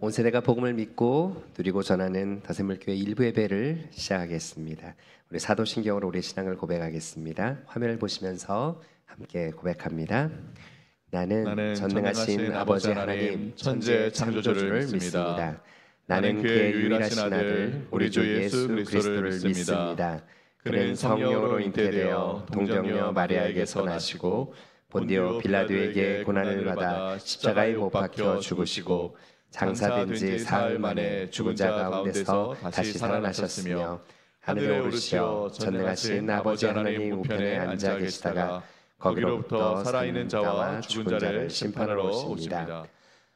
온 세대가 복음을 믿고 누리고 전하는 더샘물교회 일부 예배를 시작하겠습니다. 우리 사도신경으로 우리 신앙을 고백하겠습니다. 화면을 보시면서 함께 고백합니다. 나는 전능하신 아버지 하나님 천재 창조주를 믿습니다. 나는 그의 유일하신 아들 우리 주 예수 그리스도를 믿습니다. 그는 성령으로 잉태되어 동정녀 마리아에게서 나시고 본디오 빌라도에게 고난을 받아 십자가에 못 박혀 죽으시고 장사된 지 사흘 만에 죽은 자 가운데서 다시 살아나셨으며 하늘에 오르시어 전능하신 아버지 하나님 우편에 앉아 계시다가 거기로부터 살아있는 자와 죽은 자를 심판하러 오십니다.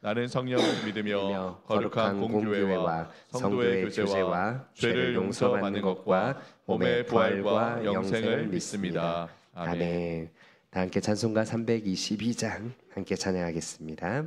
나는 성령을 믿으며 거룩한 공교회와 성도의 교제와 죄를 용서받는 것과 몸의 부활과 영생을 믿습니다. 아멘. 다 함께 찬송가 322장 함께 찬양하겠습니다.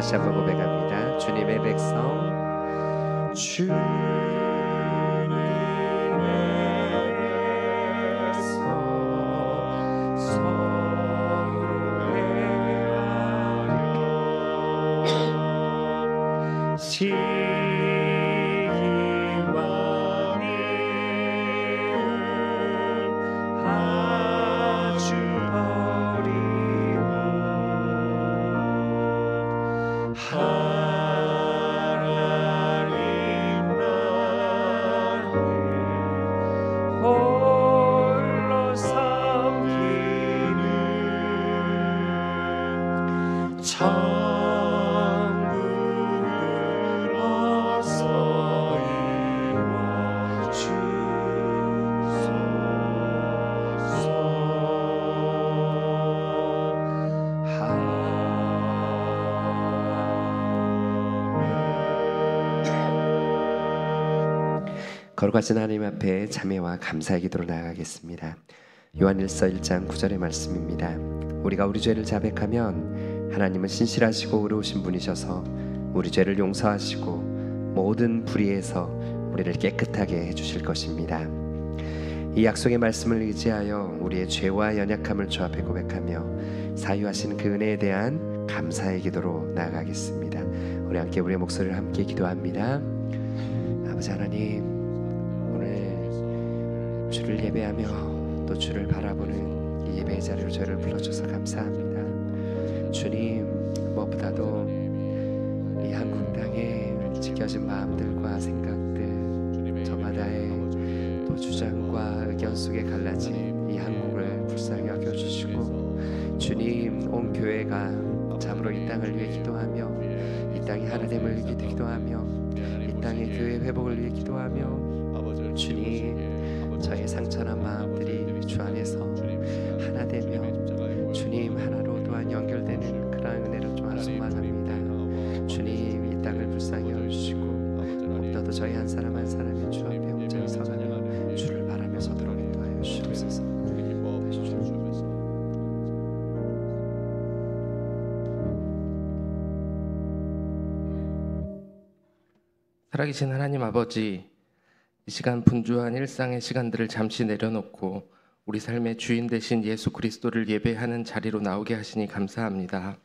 다시 한번 고백합니다. 주님의 백성 주님의 백성 서로 행하려 시기와 미움 아주 하나님만을 홀로 섬기는 천국을 어서 거룩하신 하나님 앞에 자매와 감사의 기도로 나아가겠습니다. 요한일서 1장 9절의 말씀입니다. 우리가 우리 죄를 자백하면 하나님은 신실하시고 의로우신 분이셔서 우리 죄를 용서하시고 모든 불의에서 우리를 깨끗하게 해주실 것입니다. 이 약속의 말씀을 의지하여 우리의 죄와 연약함을 주 앞에 고백하며 사유하신 그 은혜에 대한 감사의 기도로 나아가겠습니다. 우리 함께 우리의 목소리를 함께 기도합니다. 아버지 하나님, 오늘 주를 예배하며 또 주를 바라보는 이 예배의 자리로 저를 불러주셔서 감사합니다. 주님, 무엇보다도 이 한국 땅에 지켜진 마음들과 생각들, 저마다의 또 주장과 의견 속에 갈라진 이 한국을 불쌍히 여겨주시고, 주님, 온 교회가 참으로 이 땅을 위해 기도하며 이 땅의 하나됨을 위해 기도하며 이 땅의 교회 회복을 위해 기도하며, 주님, 저의 상처난 마음들이 주 안에서 하나 되며 주님 하나로 또한 연결되는 그러한 은혜를 또한 소망합니다. 주님, 이 땅을 불쌍히 여주시고 무엇보다도 저희 한 사람 한 사람이 주 앞에 온전히 서가며 주를 바라며 서도록 인도하여 주옵소서. 살아계신 하나님 아버지, 이 시간 분주한 일상의 시간들을 잠시 내려놓고 우리 삶의 주인 되신 예수 그리스도를 예배하는 자리로 나오게 하시니 감사합니다.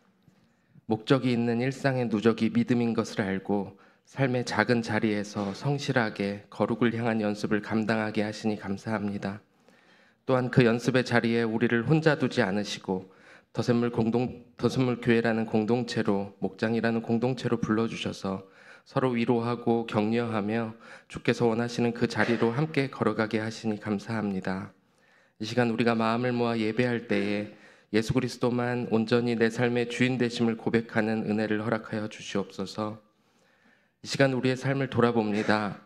목적이 있는 일상의 누적이 믿음인 것을 알고 삶의 작은 자리에서 성실하게 거룩을 향한 연습을 감당하게 하시니 감사합니다. 또한 그 연습의 자리에 우리를 혼자 두지 않으시고 더샘물 교회라는 공동체로, 목장이라는 공동체로 불러주셔서 서로 위로하고 격려하며 주께서 원하시는 그 자리로 함께 걸어가게 하시니 감사합니다. 이 시간 우리가 마음을 모아 예배할 때에 예수 그리스도만 온전히 내 삶의 주인 되심을 고백하는 은혜를 허락하여 주시옵소서. 이 시간 우리의 삶을 돌아봅니다.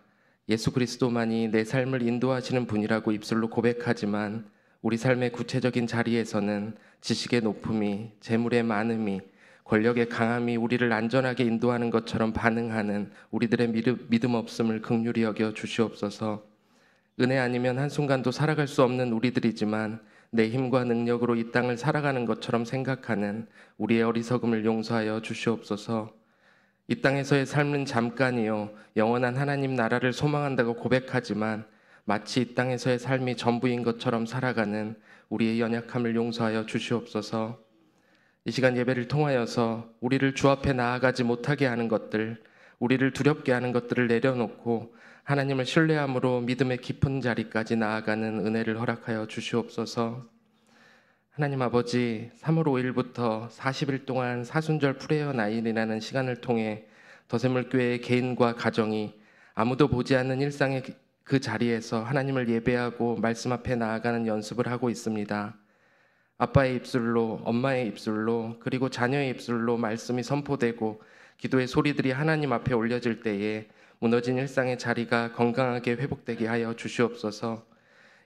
예수 그리스도만이 내 삶을 인도하시는 분이라고 입술로 고백하지만 우리 삶의 구체적인 자리에서는 지식의 높음이, 재물의 많음이, 권력의 강함이 우리를 안전하게 인도하는 것처럼 반응하는 우리들의 믿음 없음을 긍휼히 여겨 주시옵소서. 은혜 아니면 한순간도 살아갈 수 없는 우리들이지만 내 힘과 능력으로 이 땅을 살아가는 것처럼 생각하는 우리의 어리석음을 용서하여 주시옵소서. 이 땅에서의 삶은 잠깐이요 영원한 하나님 나라를 소망한다고 고백하지만 마치 이 땅에서의 삶이 전부인 것처럼 살아가는 우리의 연약함을 용서하여 주시옵소서. 이 시간 예배를 통하여서 우리를 주 앞에 나아가지 못하게 하는 것들, 우리를 두렵게 하는 것들을 내려놓고 하나님을 신뢰함으로 믿음의 깊은 자리까지 나아가는 은혜를 허락하여 주시옵소서. 하나님 아버지, 3월 5일부터 40일 동안 사순절 프레이어 나일이라는 시간을 통해 더샘물교회의 개인과 가정이 아무도 보지 않는 일상의 그 자리에서 하나님을 예배하고 말씀 앞에 나아가는 연습을 하고 있습니다. 아빠의 입술로, 엄마의 입술로, 그리고 자녀의 입술로 말씀이 선포되고 기도의 소리들이 하나님 앞에 올려질 때에 무너진 일상의 자리가 건강하게 회복되게 하여 주시옵소서.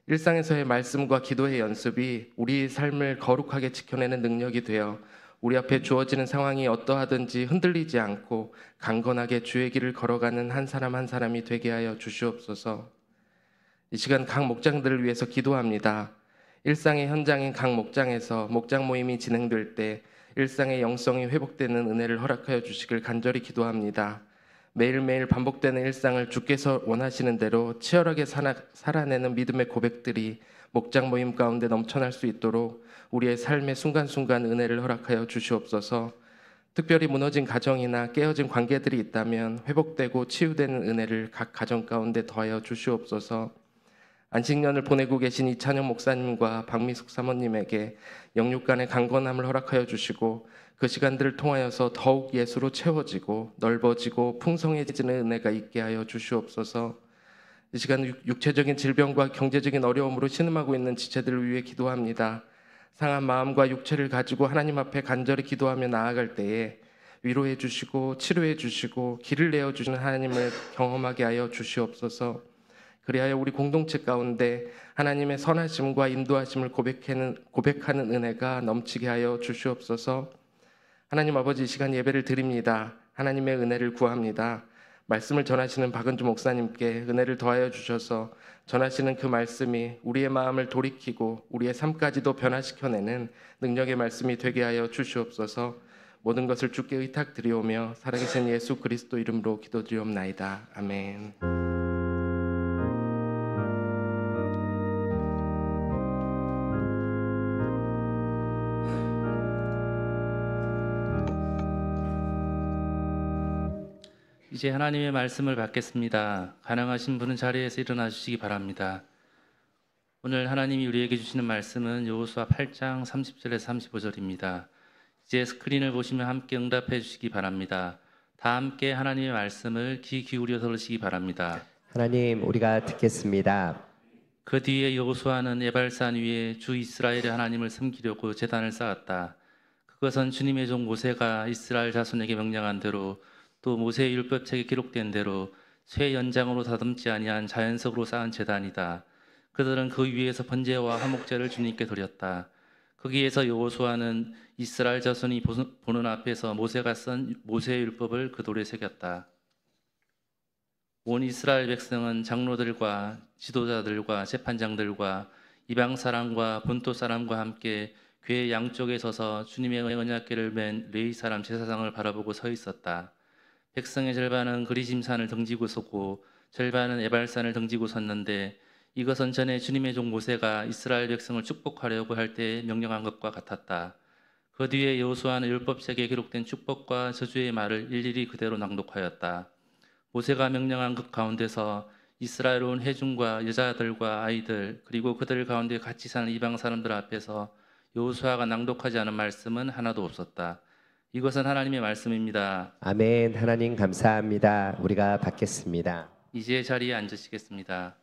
일상에서의 말씀과 기도의 연습이 우리의 삶을 거룩하게 지켜내는 능력이 되어 우리 앞에 주어지는 상황이 어떠하든지 흔들리지 않고 강건하게 주의 길을 걸어가는 한 사람 한 사람이 되게 하여 주시옵소서. 이 시간 각 목장들을 위해서 기도합니다. 일상의 현장인 각 목장에서 목장 모임이 진행될 때 일상의 영성이 회복되는 은혜를 허락하여 주시길 간절히 기도합니다. 매일매일 반복되는 일상을 주께서 원하시는 대로 치열하게 살아내는 믿음의 고백들이 목장 모임 가운데 넘쳐날 수 있도록 우리의 삶의 순간순간 은혜를 허락하여 주시옵소서. 특별히 무너진 가정이나 깨어진 관계들이 있다면 회복되고 치유되는 은혜를 각 가정 가운데 더하여 주시옵소서. 안식년을 보내고 계신 이찬영 목사님과 박미숙 사모님에게 영육간의 강건함을 허락하여 주시고 그 시간들을 통하여서 더욱 예수로 채워지고 넓어지고 풍성해지는 은혜가 있게 하여 주시옵소서. 이 시간 육체적인 질병과 경제적인 어려움으로 신음하고 있는 지체들을 위해 기도합니다. 상한 마음과 육체를 가지고 하나님 앞에 간절히 기도하며 나아갈 때에 위로해 주시고 치료해 주시고 길을 내어 주시는 하나님을 경험하게 하여 주시옵소서. 그리하여 우리 공동체 가운데 하나님의 선하심과 인도하심을 고백하는 은혜가 넘치게 하여 주시옵소서. 하나님 아버지, 이 시간 예배를 드립니다. 하나님의 은혜를 구합니다. 말씀을 전하시는 박은주 목사님께 은혜를 더하여 주셔서 전하시는 그 말씀이 우리의 마음을 돌이키고 우리의 삶까지도 변화시켜내는 능력의 말씀이 되게 하여 주시옵소서. 모든 것을 주께 의탁드리오며 살아계신 예수 그리스도 이름으로 기도드리옵나이다. 아멘. 이제 하나님의 말씀을 받겠습니다. 가능하신 분은 자리에서 일어나 주시기 바랍니다. 오늘 하나님이 우리에게 주시는 말씀은 여호수아 8장 30절에서 35절입니다. 이제 스크린을 보시면 함께 응답해 주시기 바랍니다. 다 함께 하나님의 말씀을 귀 기울여 들으시기 바랍니다. 하나님, 우리가 듣겠습니다. 그 뒤에 여호수아는 에발산 위에 주 이스라엘의 하나님을 섬기려고 제단을 쌓았다. 그것은 주님의 종 모세가 이스라엘 자손에게 명령한 대로 또 모세의 율법책에 기록된 대로 쇠 연장으로 다듬지 아니한 자연석으로 쌓은 제단이다. 그들은 그 위에서 번제와 화목제를 주님께 드렸다. 거기에서 여호수아는 이스라엘 자손이 보는 앞에서 모세가 쓴 모세의 율법을 그 돌에 새겼다. 온 이스라엘 백성은 장로들과 지도자들과 재판장들과 이방 사람과 본토 사람과 함께 궤 양쪽에 서서 주님의 언약궤를 맨 레위 사람 제사장을 바라보고 서 있었다. 백성의 절반은 그리심산을 등지고 섰고 절반은 에발산을 등지고 섰는데 이것은 전에 주님의 종 모세가 이스라엘 백성을 축복하려고 할 때 명령한 것과 같았다. 그 뒤에 여호수아는 율법책에 기록된 축복과 저주의 말을 일일이 그대로 낭독하였다. 모세가 명령한 것 가운데서 이스라엘 온 회중과 여자들과 아이들 그리고 그들 가운데 같이 사는 이방 사람들 앞에서 여호수아가 낭독하지 않은 말씀은 하나도 없었다. 이것은 하나님의 말씀입니다. 아멘. 하나님 감사합니다. 우리가 받겠습니다. 이제 자리에 앉으시겠습니다.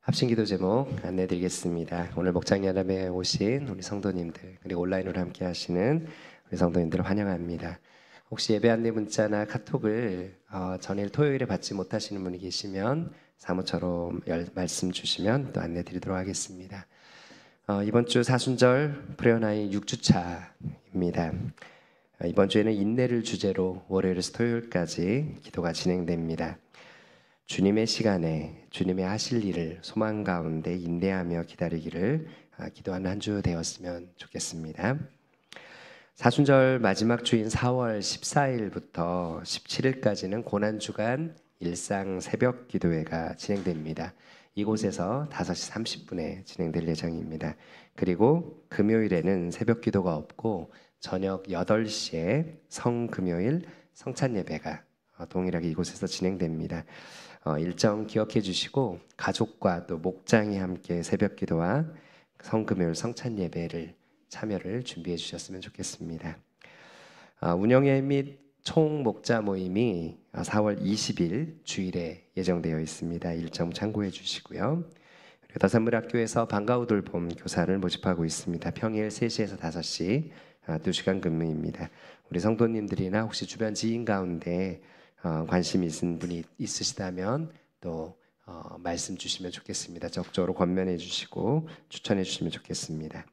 합심기도 제목 안내드리겠습니다. 오늘 목장야람에 오신 우리 성도님들 그리고 온라인으로 함께 하시는 우리 성도님들을 환영합니다. 혹시 예배 안내 문자나 카톡을 전일 토요일에 받지 못하시는 분이 계시면 사무처럼 말씀 주시면 또 안내드리도록 하겠습니다. 이번 주 사순절 프레어나인 6주차입니다. 이번 주에는 인내를 주제로 월요일에서 토요일까지 기도가 진행됩니다. 주님의 시간에 주님의 하실 일을 소망 가운데 인내하며 기다리기를 기도하는 한 주 되었으면 좋겠습니다. 사순절 마지막 주인 4월 14일부터 17일까지는 고난주간 일상 새벽 기도회가 진행됩니다. 이곳에서 5시 30분에 진행될 예정입니다. 그리고 금요일에는 새벽 기도가 없고 저녁 8시에 성금요일 성찬 예배가 동일하게 이곳에서 진행됩니다. 일정 기억해 주시고 가족과 또 목장이 함께 새벽 기도와 성금요일 성찬 예배를 참여를 준비해 주셨으면 좋겠습니다. 운영회 및 총 목자 모임이 4월 20일 주일에 예정되어 있습니다. 일정 참고해 주시고요. 그리고 더산물학교에서 방과후 돌봄 교사를 모집하고 있습니다. 평일 3시에서 5시 2시간 근무입니다. 우리 성도님들이나 혹시 주변 지인 가운데 관심 있는 분이 있으시다면 또 말씀 주시면 좋겠습니다. 적극적으로 권면해 주시고 추천해 주시면 좋겠습니다.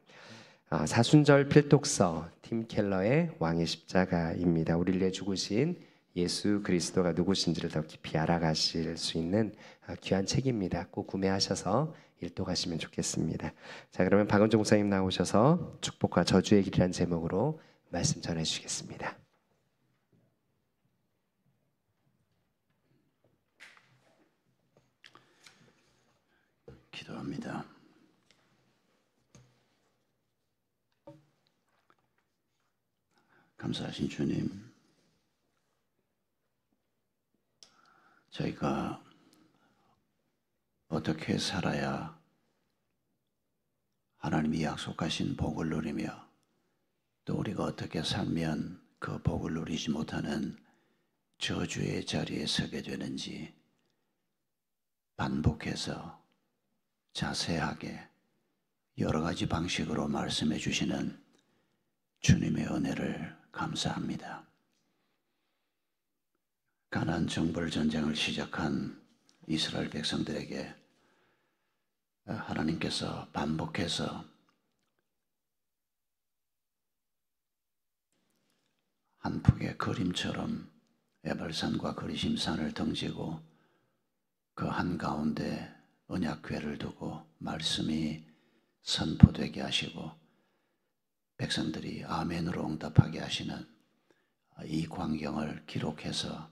사순절 필독서 팀 켈러의 왕의 십자가입니다. 우리를 위해 죽으신 예수 그리스도가 누구신지를 더 깊이 알아가실 수 있는 귀한 책입니다. 꼭 구매하셔서 일독하시면 좋겠습니다. 자, 그러면 박은종 목사님 나오셔서 축복과 저주의 길이라는 제목으로 말씀 전해 주시겠습니다. 기도합니다. 감사하신 주님, 저희가 어떻게 살아야 하나님이 약속하신 복을 누리며 또 우리가 어떻게 살면 그 복을 누리지 못하는 저주의 자리에 서게 되는지 반복해서 자세하게 여러 가지 방식으로 말씀해 주시는 주님의 은혜를 감사합니다. 가나안 정벌 전쟁을 시작한 이스라엘 백성들에게 하나님께서 반복해서 한 폭의 그림처럼 에발산과 그리심산을 등지고 그 한가운데 언약궤를 두고 말씀이 선포되게 하시고 백성들이 아멘으로 응답하게 하시는 이 광경을 기록해서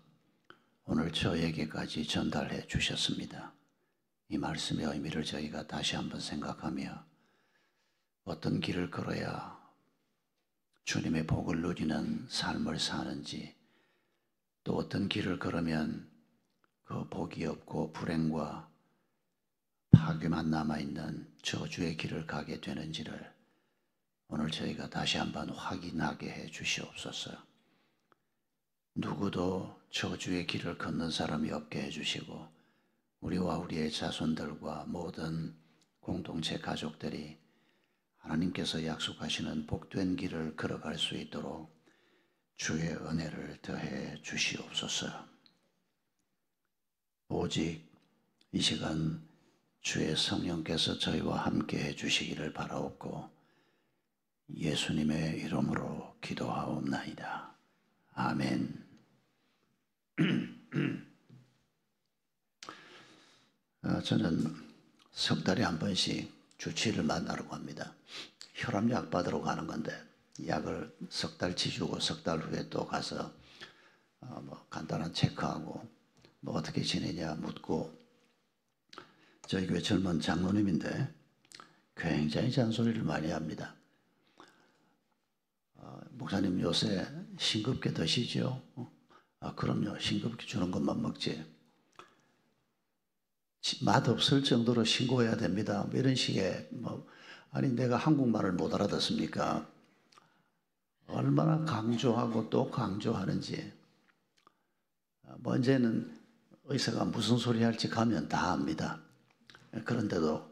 오늘 저에게까지 전달해 주셨습니다. 이 말씀의 의미를 저희가 다시 한번 생각하며 어떤 길을 걸어야 주님의 복을 누리는 삶을 사는지, 또 어떤 길을 걸으면 그 복이 없고 불행과 파괴만 남아있는 저주의 길을 가게 되는지를 오늘 저희가 다시 한번 확인하게 해 주시옵소서. 누구도 저주의 길을 걷는 사람이 없게 해주시고 우리와 우리의 자손들과 모든 공동체 가족들이 하나님께서 약속하시는 복된 길을 걸어갈 수 있도록 주의 은혜를 더해 주시옵소서. 오직 이 시간 주의 성령께서 저희와 함께 해주시기를 바라옵고 예수님의 이름으로 기도하옵나이다. 아멘. 저는 석 달에 한 번씩 주치의를 만나러 갑니다. 혈압약 받으러 가는 건데 약을 석 달치 주고 석 달 후에 또 가서 뭐 간단한 체크하고 뭐 어떻게 지내냐 묻고, 저희 교회 젊은 장로님인데 굉장히 잔소리를 많이 합니다. 목사님 요새 싱겁게 드시죠? 그럼요. 싱겁게 주는 것만 먹지. 맛없을 정도로 신고해야 됩니다. 뭐 이런 식의 아니 내가 한국말을 못 알아듣습니까? 얼마나 강조하고 또 강조하는지. 먼저는 의사가 무슨 소리 할지 가면 다 압니다. 그런데도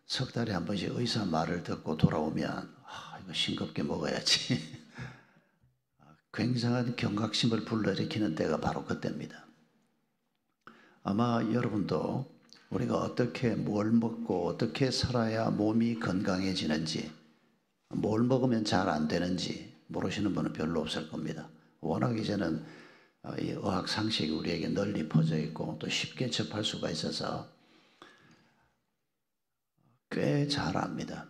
석 달에 한 번씩 의사 말을 듣고 돌아오면 이거 싱겁게 먹어야지. 굉장한 경각심을 불러일으키는 때가 바로 그때입니다. 아마 여러분도 우리가 어떻게 뭘 먹고 어떻게 살아야 몸이 건강해지는지, 뭘 먹으면 잘 안 되는지 모르시는 분은 별로 없을 겁니다. 워낙 이제는 이 의학 상식이 우리에게 널리 퍼져 있고 또 쉽게 접할 수가 있어서 꽤 잘 압니다.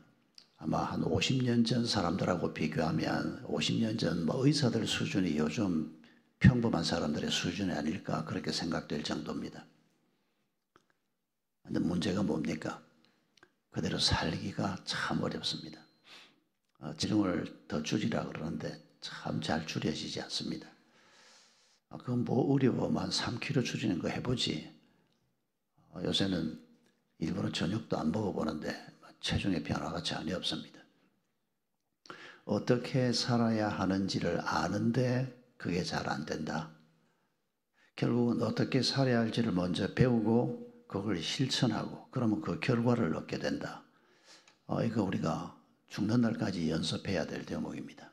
아마 한 50년 전 사람들하고 비교하면 50년 전 의사들 수준이 요즘 평범한 사람들의 수준이 아닐까 그렇게 생각될 정도입니다. 근데 문제가 뭡니까? 그대로 살기가 참 어렵습니다. 지름을 더 줄이라 그러는데 참 잘 줄여지지 않습니다. 그건 뭐 어려워만 3kg 줄이는 거 해보지. 요새는 일부러 저녁도 안 먹어보는데 체중의 변화가 전혀 없습니다. 어떻게 살아야 하는지를 아는데 그게 잘 안 된다. 결국은 어떻게 살아야 할지를 먼저 배우고 그걸 실천하고 그러면 그 결과를 얻게 된다. 이거 우리가 죽는 날까지 연습해야 될 대목입니다.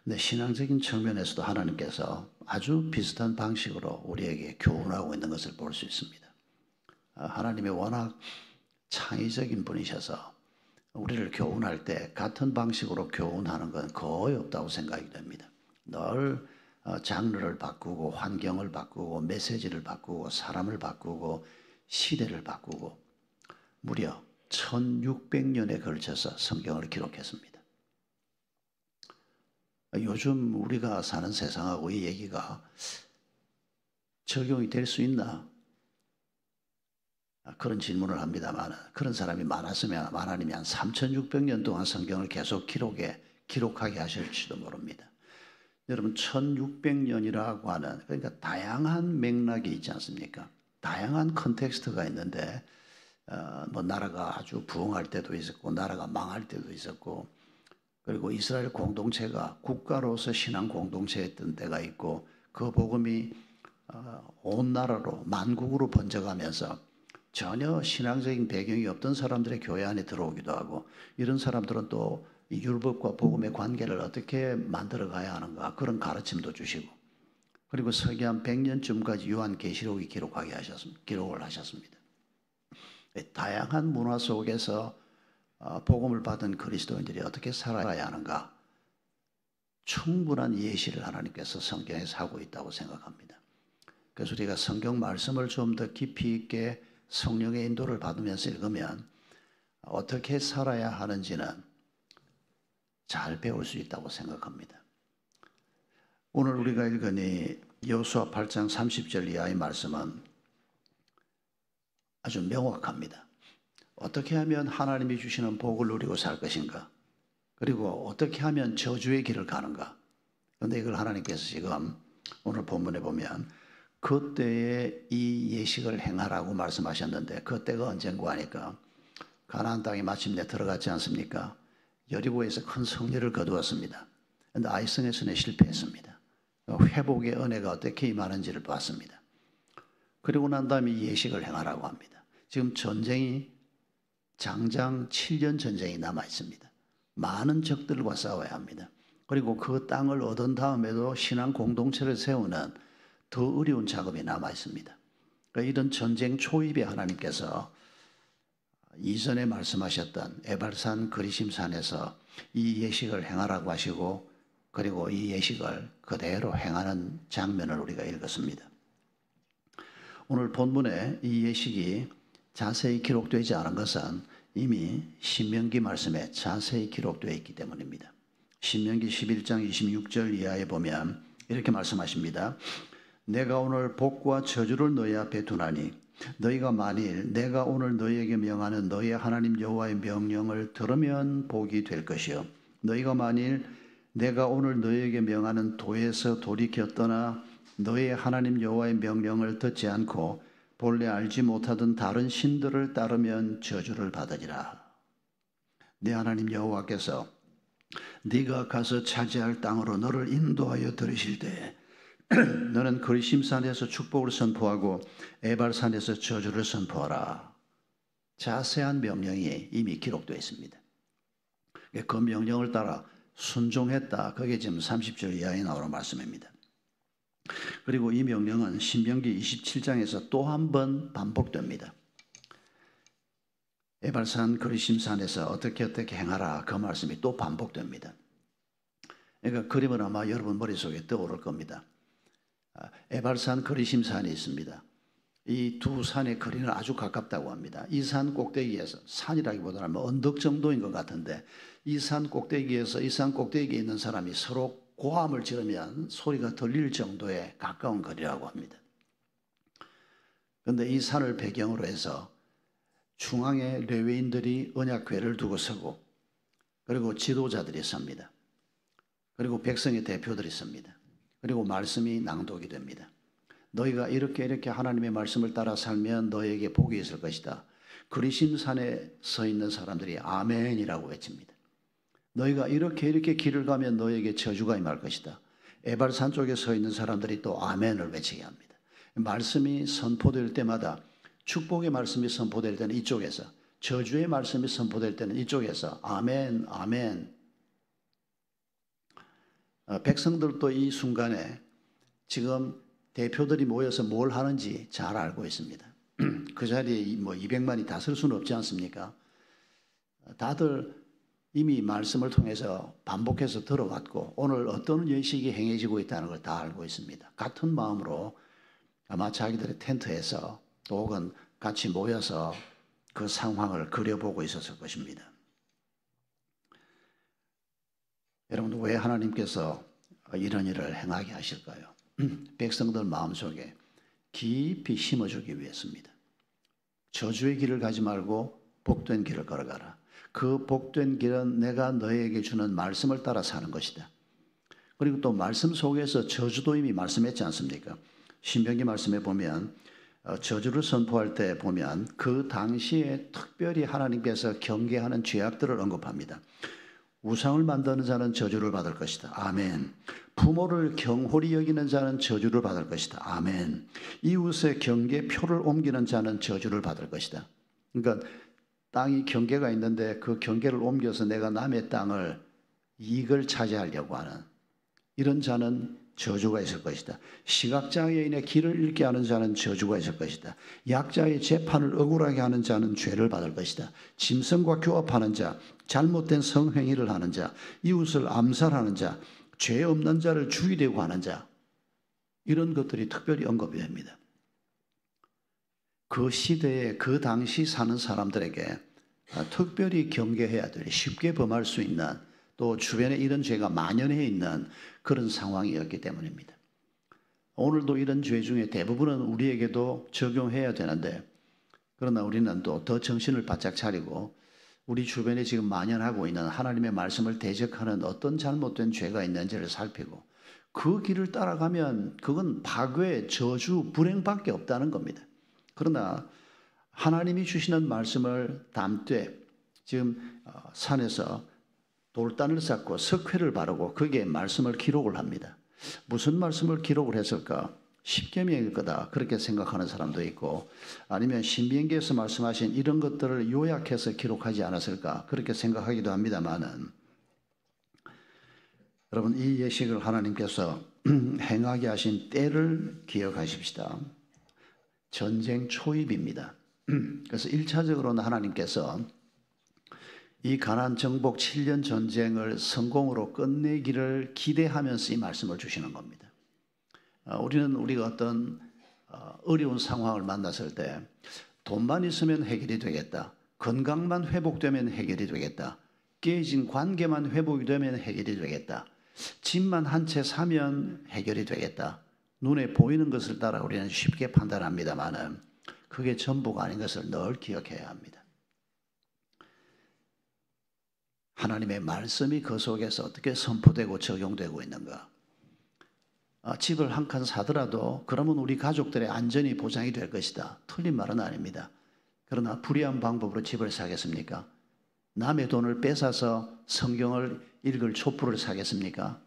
근데 신앙적인 측면에서도 하나님께서 아주 비슷한 방식으로 우리에게 교훈하고 있는 것을 볼 수 있습니다. 하나님이 워낙 창의적인 분이셔서 우리를 교훈할 때 같은 방식으로 교훈하는 건 거의 없다고 생각이 됩니다. 늘 장르를 바꾸고 환경을 바꾸고 메시지를 바꾸고 사람을 바꾸고 시대를 바꾸고 무려 1600년에 걸쳐서 성경을 기록했습니다. 요즘 우리가 사는 세상하고 이 얘기가 적용이 될 수 있나? 그런 질문을 합니다만 그런 사람이 많았으면 하나님이 한 3600년 동안 성경을 계속 기록하게 하실지도 모릅니다. 여러분 1600년이라고 하는, 그러니까 다양한 맥락이 있지 않습니까? 다양한 컨텍스트가 있는데 뭐 나라가 아주 부흥할 때도 있었고 나라가 망할 때도 있었고, 그리고 이스라엘 공동체가 국가로서 신앙 공동체였던 때가 있고 그 복음이 온 나라로 만국으로 번져가면서 전혀 신앙적인 배경이 없던 사람들의 교회 안에 들어오기도 하고, 이런 사람들은 또 이 율법과 복음의 관계를 어떻게 만들어 가야 하는가 그런 가르침도 주시고, 그리고 서기한 100년쯤까지 요한계시록이 기록을 하셨습니다. 다양한 문화 속에서 복음을 받은 그리스도인들이 어떻게 살아야 하는가 충분한 예시를 하나님께서 성경에서 하고 있다고 생각합니다. 그래서 우리가 성경 말씀을 좀 더 깊이 있게 성령의 인도를 받으면서 읽으면 어떻게 살아야 하는지는 잘 배울 수 있다고 생각합니다. 오늘 우리가 읽은 이 여호수아 8장 30절 이하의 말씀은 아주 명확합니다. 어떻게 하면 하나님이 주시는 복을 누리고 살 것인가? 그리고 어떻게 하면 저주의 길을 가는가? 그런데 이걸 하나님께서 지금 오늘 본문에 보면 그때에 이 예식을 행하라고 말씀하셨는데 그때가 언젠가 하니까 가나안 땅에 마침내 들어갔지 않습니까? 여리고에서 큰 승리를 거두었습니다. 그런데 아이성에서는 실패했습니다. 회복의 은혜가 어떻게 임하는지를 봤습니다. 그리고 난 다음에 이 예식을 행하라고 합니다. 지금 전쟁이 장장 7년 전쟁이 남아 있습니다. 많은 적들과 싸워야 합니다. 그리고 그 땅을 얻은 다음에도 신앙 공동체를 세우는 더 어려운 작업이 남아 있습니다. 그러니까 이런 전쟁 초입에 하나님께서 이전에 말씀하셨던 에발산 그리심산에서 이 예식을 행하라고 하시고 그리고 이 예식을 그대로 행하는 장면을 우리가 읽었습니다. 오늘 본문에 이 예식이 자세히 기록되지 않은 것은 이미 신명기 말씀에 자세히 기록되어 있기 때문입니다. 신명기 11장 26절 이하에 보면 이렇게 말씀하십니다. 내가 오늘 복과 저주를 너희 앞에 두나니 너희가 만일 내가 오늘 너희에게 명하는 너희 하나님 여호와의 명령을 들으면 복이 될 것이요 너희가 만일 내가 오늘 너희에게 명하는 도에서 돌이켜 떠나 너희 하나님 여호와의 명령을 듣지 않고 본래 알지 못하던 다른 신들을 따르면 저주를 받으리라. 네 하나님 여호와께서 네가 가서 차지할 땅으로 너를 인도하여 들으실 때에 너는 그리심산에서 축복을 선포하고 에발산에서 저주를 선포하라. 자세한 명령이 이미 기록되어 있습니다. 그 명령을 따라 순종했다. 그게 지금 30절 이하에 나오는 말씀입니다. 그리고 이 명령은 신명기 27장에서 또 한 번 반복됩니다. 에발산 그리심산에서 어떻게 행하라 그 말씀이 또 반복됩니다. 그러니까 그림은 아마 여러분 머릿속에 떠오를 겁니다. 에발산 그리심산이 있습니다. 이 두 산의 거리는 아주 가깝다고 합니다. 이 산 꼭대기에서 산이라기보다는 언덕 정도인 것 같은데 이 산 꼭대기에서 이 산 꼭대기에 있는 사람이 서로 고함을 지르면 소리가 들릴 정도의 가까운 거리라고 합니다. 그런데 이 산을 배경으로 해서 중앙에 레위인들이 언약궤를 두고 서고 그리고 지도자들이 섭니다. 그리고 백성의 대표들이 섭니다. 그리고 말씀이 낭독이 됩니다. 너희가 이렇게 하나님의 말씀을 따라 살면 너희에게 복이 있을 것이다. 그리심산에 서 있는 사람들이 아멘이라고 외칩니다. 너희가 이렇게 길을 가면 너희에게 저주가 임할 것이다. 에발산 쪽에 서 있는 사람들이 또 아멘을 외치게 합니다. 말씀이 선포될 때마다 축복의 말씀이 선포될 때는 이쪽에서 저주의 말씀이 선포될 때는 이쪽에서 아멘 아멘. 백성들도 이 순간에 지금 대표들이 모여서 뭘 하는지 잘 알고 있습니다. 그 자리에 200만이 다 설 수는 없지 않습니까? 다들 이미 말씀을 통해서 반복해서 들어왔고 오늘 어떤 예식이 행해지고 있다는 걸 다 알고 있습니다. 같은 마음으로 아마 자기들의 텐트에서 또 혹은 같이 모여서 그 상황을 그려보고 있었을 것입니다. 여러분 왜 하나님께서 이런 일을 행하게 하실까요? 백성들 마음속에 깊이 심어주기 위해서입니다. 저주의 길을 가지 말고 복된 길을 걸어가라. 그 복된 길은 내가 너희에게 주는 말씀을 따라 사는 것이다. 그리고 또 말씀 속에서 저주도 이미 말씀했지 않습니까? 신명기 말씀에 보면 저주를 선포할 때 보면 그 당시에 특별히 하나님께서 경계하는 죄악들을 언급합니다. 우상을 만드는 자는 저주를 받을 것이다. 아멘. 부모를 경홀히 여기는 자는 저주를 받을 것이다. 아멘. 이웃의 경계표를 옮기는 자는 저주를 받을 것이다. 그러니까 땅이 경계가 있는데 그 경계를 옮겨서 내가 남의 땅을 이익을 차지하려고 하는 이런 자는 저주가 있을 것이다. 시각장애인의 길을 잃게 하는 자는 저주가 있을 것이다. 약자의 재판을 억울하게 하는 자는 죄를 받을 것이다. 짐승과 교합하는 자, 잘못된 성행위를 하는 자, 이웃을 암살하는 자, 죄 없는 자를 죽이려고 하는 자, 이런 것들이 특별히 언급이 됩니다. 그 시대에 그 당시 사는 사람들에게 특별히 경계해야 될, 쉽게 범할 수 있는, 또 주변에 이런 죄가 만연해 있는 그런 상황이었기 때문입니다. 오늘도 이런 죄 중에 대부분은 우리에게도 적용해야 되는데, 그러나 우리는 또 더 정신을 바짝 차리고 우리 주변에 지금 만연하고 있는 하나님의 말씀을 대적하는 어떤 잘못된 죄가 있는지를 살피고 그 길을 따라가면 그건 파괴, 저주, 불행밖에 없다는 겁니다. 그러나 하나님이 주시는 말씀을 담되 지금 산에서 돌단을 쌓고 석회를 바르고 거기에 말씀을 기록을 합니다. 무슨 말씀을 기록을 했을까? 십계명일 거다 그렇게 생각하는 사람도 있고, 아니면 신명기에서 말씀하신 이런 것들을 요약해서 기록하지 않았을까 그렇게 생각하기도 합니다만은, 여러분 이 예식을 하나님께서 행하게 하신 때를 기억하십시다. 전쟁 초입입니다. 그래서 1차적으로는 하나님께서 이 가나안 정복 7년 전쟁을 성공으로 끝내기를 기대하면서 이 말씀을 주시는 겁니다. 우리는 우리가 어떤 어려운 상황을 만났을 때 돈만 있으면 해결이 되겠다, 건강만 회복되면 해결이 되겠다, 깨진 관계만 회복이 되면 해결이 되겠다, 집만 한 채 사면 해결이 되겠다, 눈에 보이는 것을 따라 우리는 쉽게 판단합니다만은 그게 전부가 아닌 것을 늘 기억해야 합니다. 하나님의 말씀이 그 속에서 어떻게 선포되고 적용되고 있는가. 집을 한 칸 사더라도 그러면 우리 가족들의 안전이 보장이 될 것이다, 틀린 말은 아닙니다. 그러나 불의한 방법으로 집을 사겠습니까? 남의 돈을 뺏어서 성경을 읽을 촛불을 사겠습니까?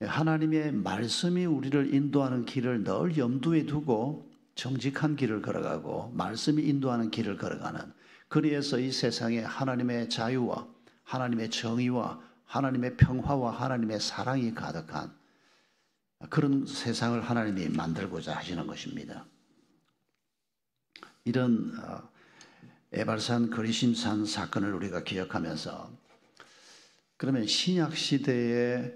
하나님의 말씀이 우리를 인도하는 길을 늘 염두에 두고 정직한 길을 걸어가고 말씀이 인도하는 길을 걸어가는, 그리해서 이 세상에 하나님의 자유와 하나님의 정의와 하나님의 평화와 하나님의 사랑이 가득한 그런 세상을 하나님이 만들고자 하시는 것입니다. 이런 에발산 그리심산 사건을 우리가 기억하면서, 그러면 신약 시대에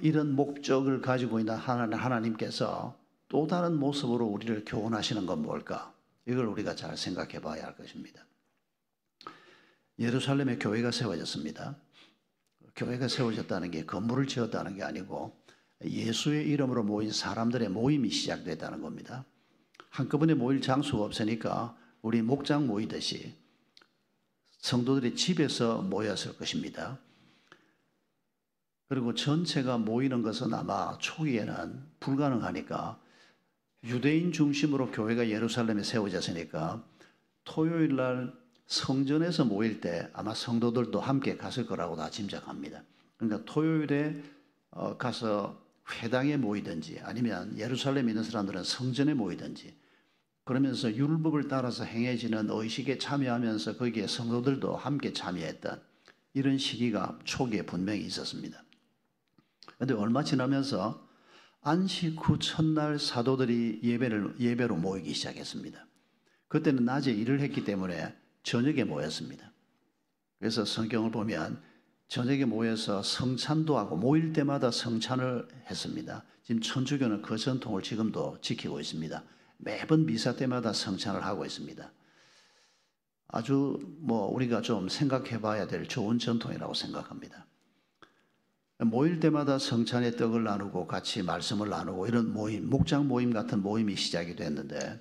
이런 목적을 가지고 있는 하나님께서 또 다른 모습으로 우리를 교훈하시는 건 뭘까? 이걸 우리가 잘 생각해 봐야 할 것입니다. 예루살렘에 교회가 세워졌습니다. 교회가 세워졌다는 게 건물을 지었다는 게 아니고 예수의 이름으로 모인 사람들의 모임이 시작됐다는 겁니다. 한꺼번에 모일 장소가 없으니까 우리 목장 모이듯이 성도들이 집에서 모였을 것입니다. 그리고 전체가 모이는 것은 아마 초기에는 불가능하니까 유대인 중심으로 교회가 예루살렘에 세워졌으니까 토요일 날 성전에서 모일 때 아마 성도들도 함께 갔을 거라고 다 짐작합니다. 그러니까 토요일에 가서 회당에 모이든지 아니면 예루살렘에 있는 사람들은 성전에 모이든지, 그러면서 율법을 따라서 행해지는 의식에 참여하면서 거기에 성도들도 함께 참여했던 이런 시기가 초기에 분명히 있었습니다. 그런데 얼마 지나면서 안식 후 첫날 사도들이 예배로 모이기 시작했습니다. 그때는 낮에 일을 했기 때문에 저녁에 모였습니다. 그래서 성경을 보면 저녁에 모여서 성찬도 하고 모일 때마다 성찬을 했습니다. 지금 천주교는 그 전통을 지금도 지키고 있습니다. 매번 미사 때마다 성찬을 하고 있습니다. 아주 우리가 좀 생각해 봐야 될 좋은 전통이라고 생각합니다. 모일 때마다 성찬의 떡을 나누고 같이 말씀을 나누고 이런 모임, 목장 모임 같은 모임이 시작이 됐는데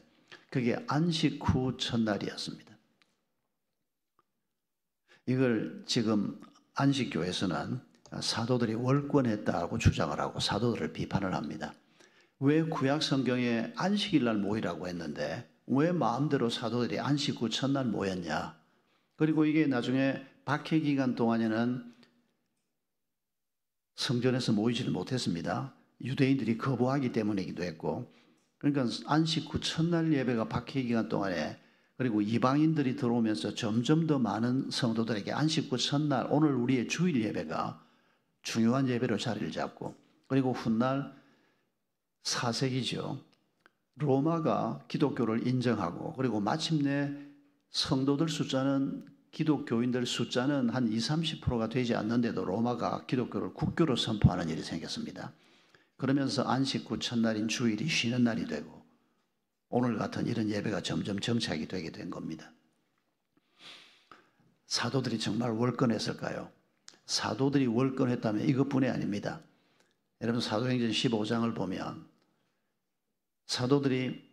그게 안식 후 첫날이었습니다. 이걸 지금 안식교에서는 사도들이 월권했다고 주장을 하고 사도들을 비판을 합니다. 왜 구약 성경에 안식일 날 모이라고 했는데 왜 마음대로 사도들이 안식 후 첫날 모였냐? 그리고 이게 나중에 박해 기간 동안에는 성전에서 모이지를 못했습니다. 유대인들이 거부하기 때문이기도 했고, 그러니까 안식 후 첫날 예배가 박해 기간 동안에, 그리고 이방인들이 들어오면서 점점 더 많은 성도들에게 안식 후 첫날, 오늘 우리의 주일 예배가 중요한 예배로 자리를 잡고, 그리고 훗날 4세기죠. 로마가 기독교를 인정하고, 그리고 마침내 성도들 숫자는, 기독교인들 숫자는 한 20-30%가 되지 않는데도 로마가 기독교를 국교로 선포하는 일이 생겼습니다. 그러면서 안식 후 첫날인 주일이 쉬는 날이 되고, 오늘 같은 이런 예배가 점점 정착이 되게 된 겁니다. 사도들이 정말 월권했을까요? 사도들이 월권했다면 이것뿐이 아닙니다. 여러분 사도행전 15장을 보면 사도들이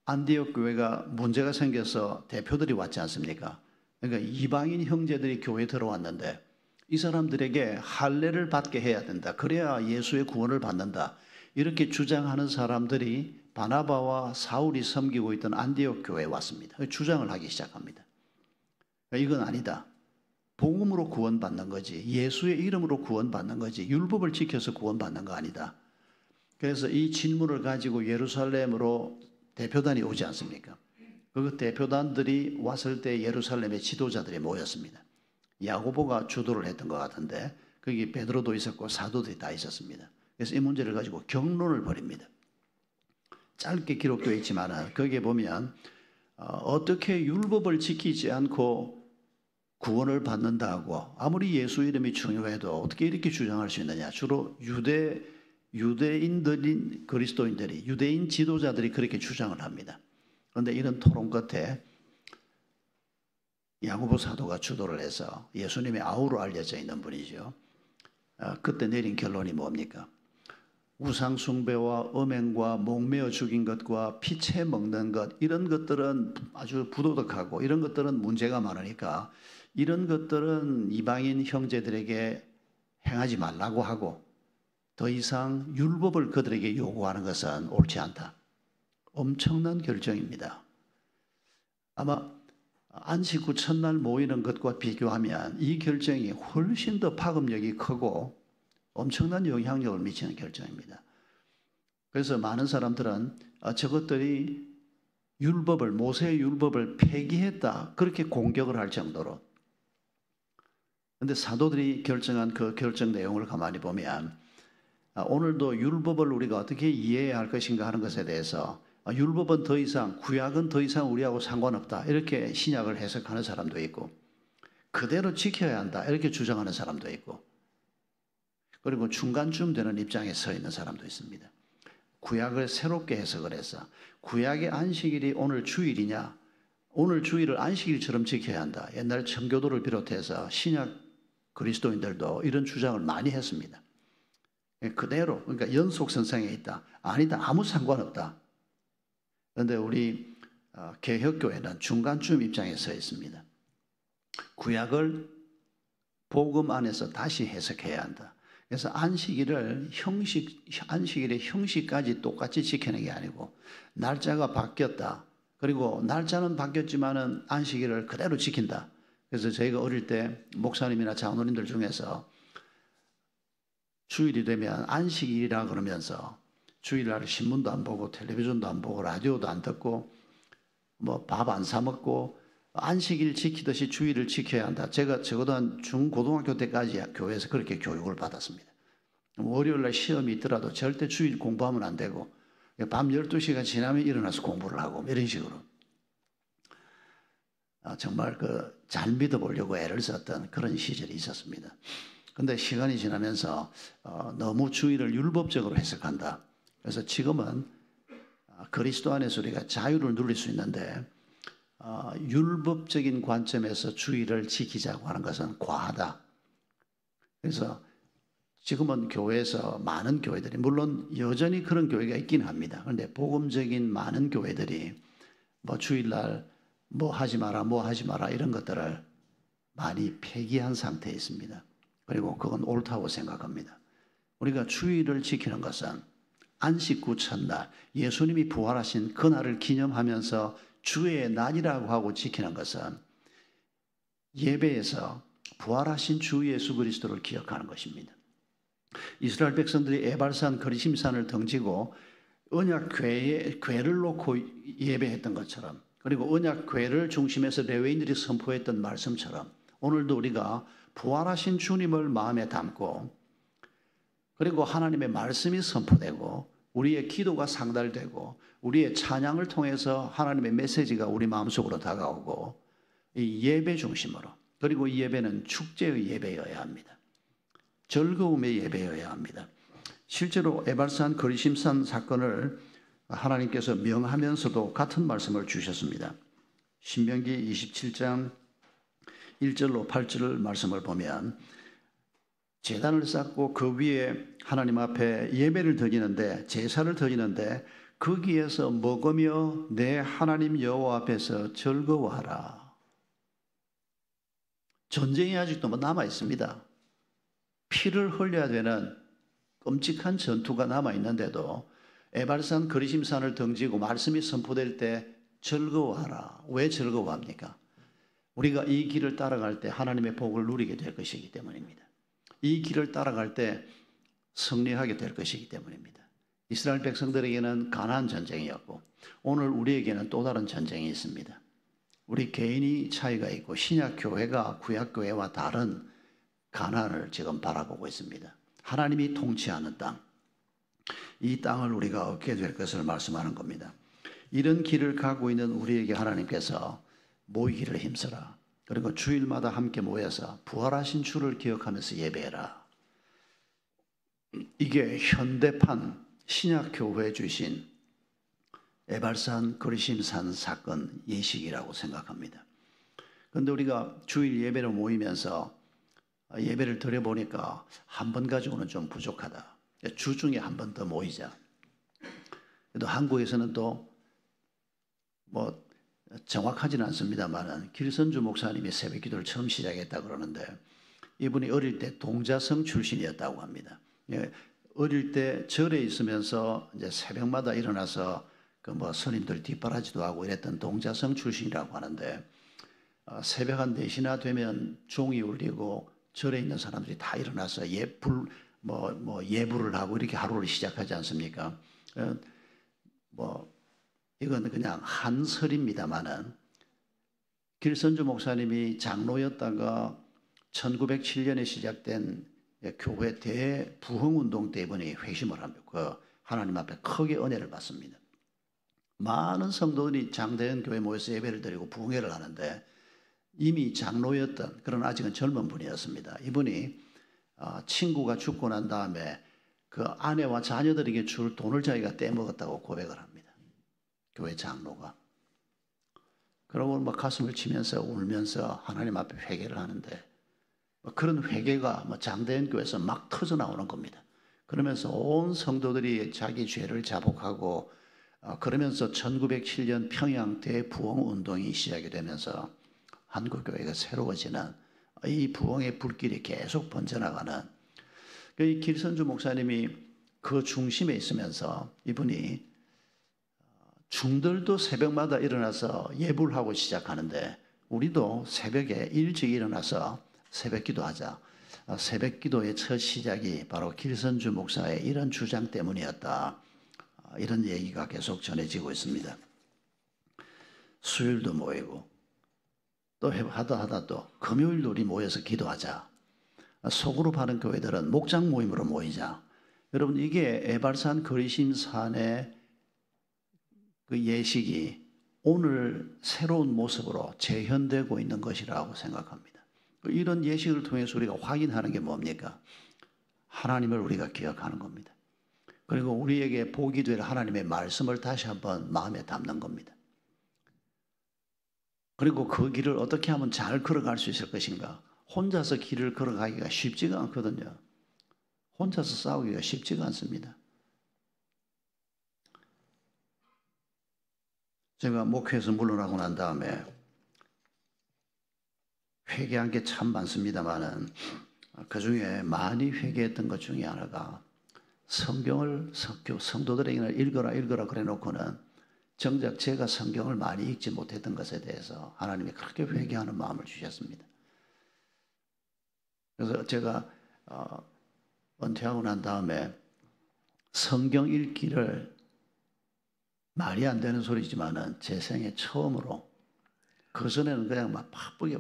안디옥 교회가 문제가 생겨서 대표들이 왔지 않습니까? 그러니까 이방인 형제들이 교회에 들어왔는데 이 사람들에게 할례를 받게 해야 된다. 그래야 예수의 구원을 받는다. 이렇게 주장하는 사람들이 바나바와 사울이 섬기고 있던 안디옥 교회에 왔습니다. 주장을 하기 시작합니다. 이건 아니다. 복음으로 구원받는 거지. 예수의 이름으로 구원받는 거지. 율법을 지켜서 구원받는 거 아니다. 그래서 이 질문을 가지고 예루살렘으로 대표단이 오지 않습니까? 그 대표단들이 왔을 때 예루살렘에 지도자들이 모였습니다. 야고보가 주도를 했던 것 같은데 거기 베드로도 있었고 사도들이 다 있었습니다. 그래서 이 문제를 가지고 경론을 벌입니다. 짧게 기록되어 있지만 거기에 보면 어떻게 율법을 지키지 않고 구원을 받는다고 아무리 예수 이름이 중요해도 어떻게 이렇게 주장할 수 있느냐. 주로 유대인들인 그리스도인들이 유대인 지도자들이 그렇게 주장을 합니다. 그런데 이런 토론 끝에 야고보 사도가 주도를 해서 예수님의 아우로 알려져 있는 분이죠. 그때 내린 결론이 뭡니까? 우상 숭배와 음행과 목매어 죽인 것과 피채 먹는 것 이런 것들은 아주 부도덕하고 이런 것들은 문제가 많으니까 이런 것들은 이방인 형제들에게 행하지 말라고 하고 더 이상 율법을 그들에게 요구하는 것은 옳지 않다. 엄청난 결정입니다. 아마 안식 후 첫날 모이는 것과 비교하면 이 결정이 훨씬 더 파급력이 크고 엄청난 영향력을 미치는 결정입니다. 그래서 많은 사람들은 저것들이 율법을 모세의 율법을 폐기했다 그렇게 공격을 할 정도로. 그런데 사도들이 결정한 그 결정 내용을 가만히 보면 오늘도 율법을 우리가 어떻게 이해해야 할 것인가 하는 것에 대해서 율법은 더 이상 구약은 더 이상 우리하고 상관없다 이렇게 신약을 해석하는 사람도 있고 그대로 지켜야 한다 이렇게 주장하는 사람도 있고 그리고 중간쯤 되는 입장에 서 있는 사람도 있습니다. 구약을 새롭게 해석을 해서 구약의 안식일이 오늘 주일이냐 오늘 주일을 안식일처럼 지켜야 한다. 옛날 청교도를 비롯해서 신약 그리스도인들도 이런 주장을 많이 했습니다. 그대로 그러니까 연속선상에 있다. 아니다. 아무 상관없다. 그런데 우리 개혁교회는 중간쯤 입장에 서 있습니다. 구약을 복음 안에서 다시 해석해야 한다. 그래서 안식일의 형식까지 똑같이 지키는 게 아니고 날짜가 바뀌었다. 그리고 날짜는 바뀌었지만은 안식일을 그대로 지킨다. 그래서 저희가 어릴 때 목사님이나 장로님들 중에서 주일이 되면 안식일이라 그러면서 주일날 신문도 안 보고 텔레비전도 안 보고 라디오도 안 듣고 뭐 밥 안 사 먹고 안식일 지키듯이 주일을 지켜야 한다. 제가 적어도 한 중고등학교 때까지 교회에서 그렇게 교육을 받았습니다. 월요일날 시험이 있더라도 절대 주일 공부하면 안 되고 밤 12시가 지나면 일어나서 공부를 하고 이런 식으로 정말 잘 믿어보려고 애를 썼던 그런 시절이 있었습니다. 그런데 시간이 지나면서 너무 주일을 율법적으로 해석한다. 그래서 지금은 그리스도 안에서 우리가 자유를 누릴 수 있는데 율법적인 관점에서 주일을 지키자고 하는 것은 과하다. 그래서 지금은 교회에서 많은 교회들이 물론 여전히 그런 교회가 있긴 합니다. 그런데 복음적인 많은 교회들이 뭐 주일날 뭐 하지 마라 이런 것들을 많이 폐기한 상태에 있습니다. 그리고 그건 옳다고 생각합니다. 우리가 주일을 지키는 것은 안식 후 첫날 예수님이 부활하신 그날을 기념하면서 주의 날이라고 하고 지키는 것은 예배에서 부활하신 주 예수 그리스도를 기억하는 것입니다. 이스라엘 백성들이 에발산 거리심산을 등지고 언약궤를 놓고 예배했던 것처럼 그리고 언약궤를 중심해서 레위인들이 선포했던 말씀처럼 오늘도 우리가 부활하신 주님을 마음에 담고 그리고 하나님의 말씀이 선포되고 우리의 기도가 상달되고 우리의 찬양을 통해서 하나님의 메시지가 우리 마음속으로 다가오고 이 예배 중심으로 그리고 이 예배는 축제의 예배여야 합니다. 즐거움의 예배여야 합니다. 실제로 에발산 거리심산 사건을 하나님께서 명하면서도 같은 말씀을 주셨습니다. 신명기 27장 1절로 8절 말씀을 보면 제단을 쌓고 그 위에 하나님 앞에 예배를 드리는데 제사를 드리는데 거기에서 먹으며 내 하나님 여호와 앞에서 즐거워하라. 전쟁이 아직도 남아 있습니다. 피를 흘려야 되는 끔찍한 전투가 남아 있는데도 에발산 그리심산을 등지고 말씀이 선포될 때 즐거워하라. 왜 즐거워합니까? 우리가 이 길을 따라갈 때 하나님의 복을 누리게 될 것이기 때문입니다. 이 길을 따라갈 때 승리하게 될 것이기 때문입니다. 이스라엘 백성들에게는 가나안 전쟁이었고 오늘 우리에게는 또 다른 전쟁이 있습니다. 우리 개인이 차이가 있고 신약 교회가 구약 교회와 다른 가나안을 지금 바라보고 있습니다. 하나님이 통치하는 땅, 이 땅을 우리가 얻게 될 것을 말씀하는 겁니다. 이런 길을 가고 있는 우리에게 하나님께서 모이기를 힘써라. 그리고 주일마다 함께 모여서 부활하신 주를 기억하면서 예배해라. 이게 현대판 신약교회 주신 에발산 그리심산 사건 예식이라고 생각합니다. 그런데 우리가 주일 예배로 모이면서 예배를 드려보니까 한 번 가지고는 좀 부족하다. 주중에 한 번 더 모이자. 그래도 한국에서는 또 뭐 정확하지는 않습니다만 길선주 목사님이 새벽기도를 처음 시작했다 그러는데 이분이 어릴 때 동자성 출신이었다고 합니다. 어릴 때 절에 있으면서 이제 새벽마다 일어나서 그 뭐 스님들 뒷바라지도 하고 이랬던 동자성 출신이라고 하는데 새벽 한 4시나 되면 종이 울리고 절에 있는 사람들이 다 일어나서 예불을 하고 이렇게 하루를 시작하지 않습니까? 이건 그냥 한설입니다만은 길선주 목사님이 장로였다가 1907년에 시작된 교회 대부흥운동 때 이분이 회심을 합니다. 하나님 앞에 크게 은혜를 받습니다. 많은 성도들이 장대현 교회 모여서 예배를 드리고 부흥회를 하는데 이미 장로였던 그런 아직은 젊은 분이었습니다. 이분이 친구가 죽고 난 다음에 그 아내와 자녀들에게 줄 돈을 자기가 떼먹었다고 고백을 합니다. 교회 장로가. 그러고 막 가슴을 치면서 울면서 하나님 앞에 회개를 하는데 그런 회개가 장대현 교회에서 막 터져 나오는 겁니다. 그러면서 온 성도들이 자기 죄를 자복하고 그러면서 1907년 평양 대부흥운동이 시작이 되면서 한국교회가 새로워지는 이 부흥의 불길이 계속 번져나가는 이 길선주 목사님이 그 중심에 있으면서 이분이 중들도 새벽마다 일어나서 예불을 하고 시작하는데 우리도 새벽에 일찍 일어나서 새벽 기도하자. 새벽 기도의 첫 시작이 바로 길선주 목사의 이런 주장 때문이었다. 이런 얘기가 계속 전해지고 있습니다. 수요일도 모이고 또 하다 또 금요일도 우리 모여서 기도하자. 소그룹 하는 교회들은 목장 모임으로 모이자. 여러분 이게 에발산 그리심산의 그 예식이 오늘 새로운 모습으로 재현되고 있는 것이라고 생각합니다. 이런 예식을 통해서 우리가 확인하는 게 뭡니까? 하나님을 우리가 기억하는 겁니다. 그리고 우리에게 복이 될 하나님의 말씀을 다시 한번 마음에 담는 겁니다. 그리고 그 길을 어떻게 하면 잘 걸어갈 수 있을 것인가? 혼자서 길을 걸어가기가 쉽지가 않거든요. 혼자서 싸우기가 쉽지가 않습니다. 제가 목회에서 물러나고 난 다음에 회개한 게 참 많습니다만은 그 중에 많이 회개했던 것 중에 하나가 성경을 성도들에게는 읽어라 그래 놓고는 정작 제가 성경을 많이 읽지 못했던 것에 대해서 하나님이 그렇게 회개하는 마음을 주셨습니다. 그래서 제가 은퇴하고 난 다음에 성경 읽기를 말이 안 되는 소리지만은 제 생애 처음으로 그전에는 그냥 막 바쁘게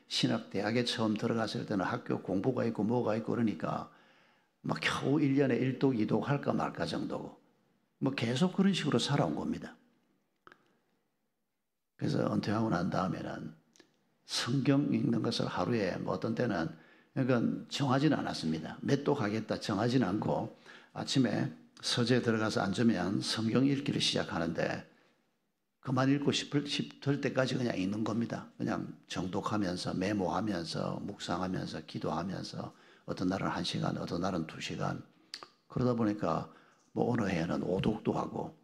신학대학에 처음 들어갔을 때는 학교 공부가 있고 뭐가 있고 그러니까 막 겨우 1년에 1독 2독 할까 말까 정도고 뭐 계속 그런 식으로 살아온 겁니다. 그래서 은퇴하고 난 다음에는 성경 읽는 것을 하루에 뭐 어떤 때는 그러니까 정하지는 않았습니다. 몇 독 하겠다 정하지는 않고 아침에 서재에 들어가서 앉으면 성경 읽기를 시작하는데 그만 읽고 싶을 때까지 그냥 읽는 겁니다. 그냥 정독하면서 메모하면서 묵상하면서 기도하면서 어떤 날은 1시간, 어떤 날은 2시간. 그러다 보니까 뭐 어느 해에는 5독도 하고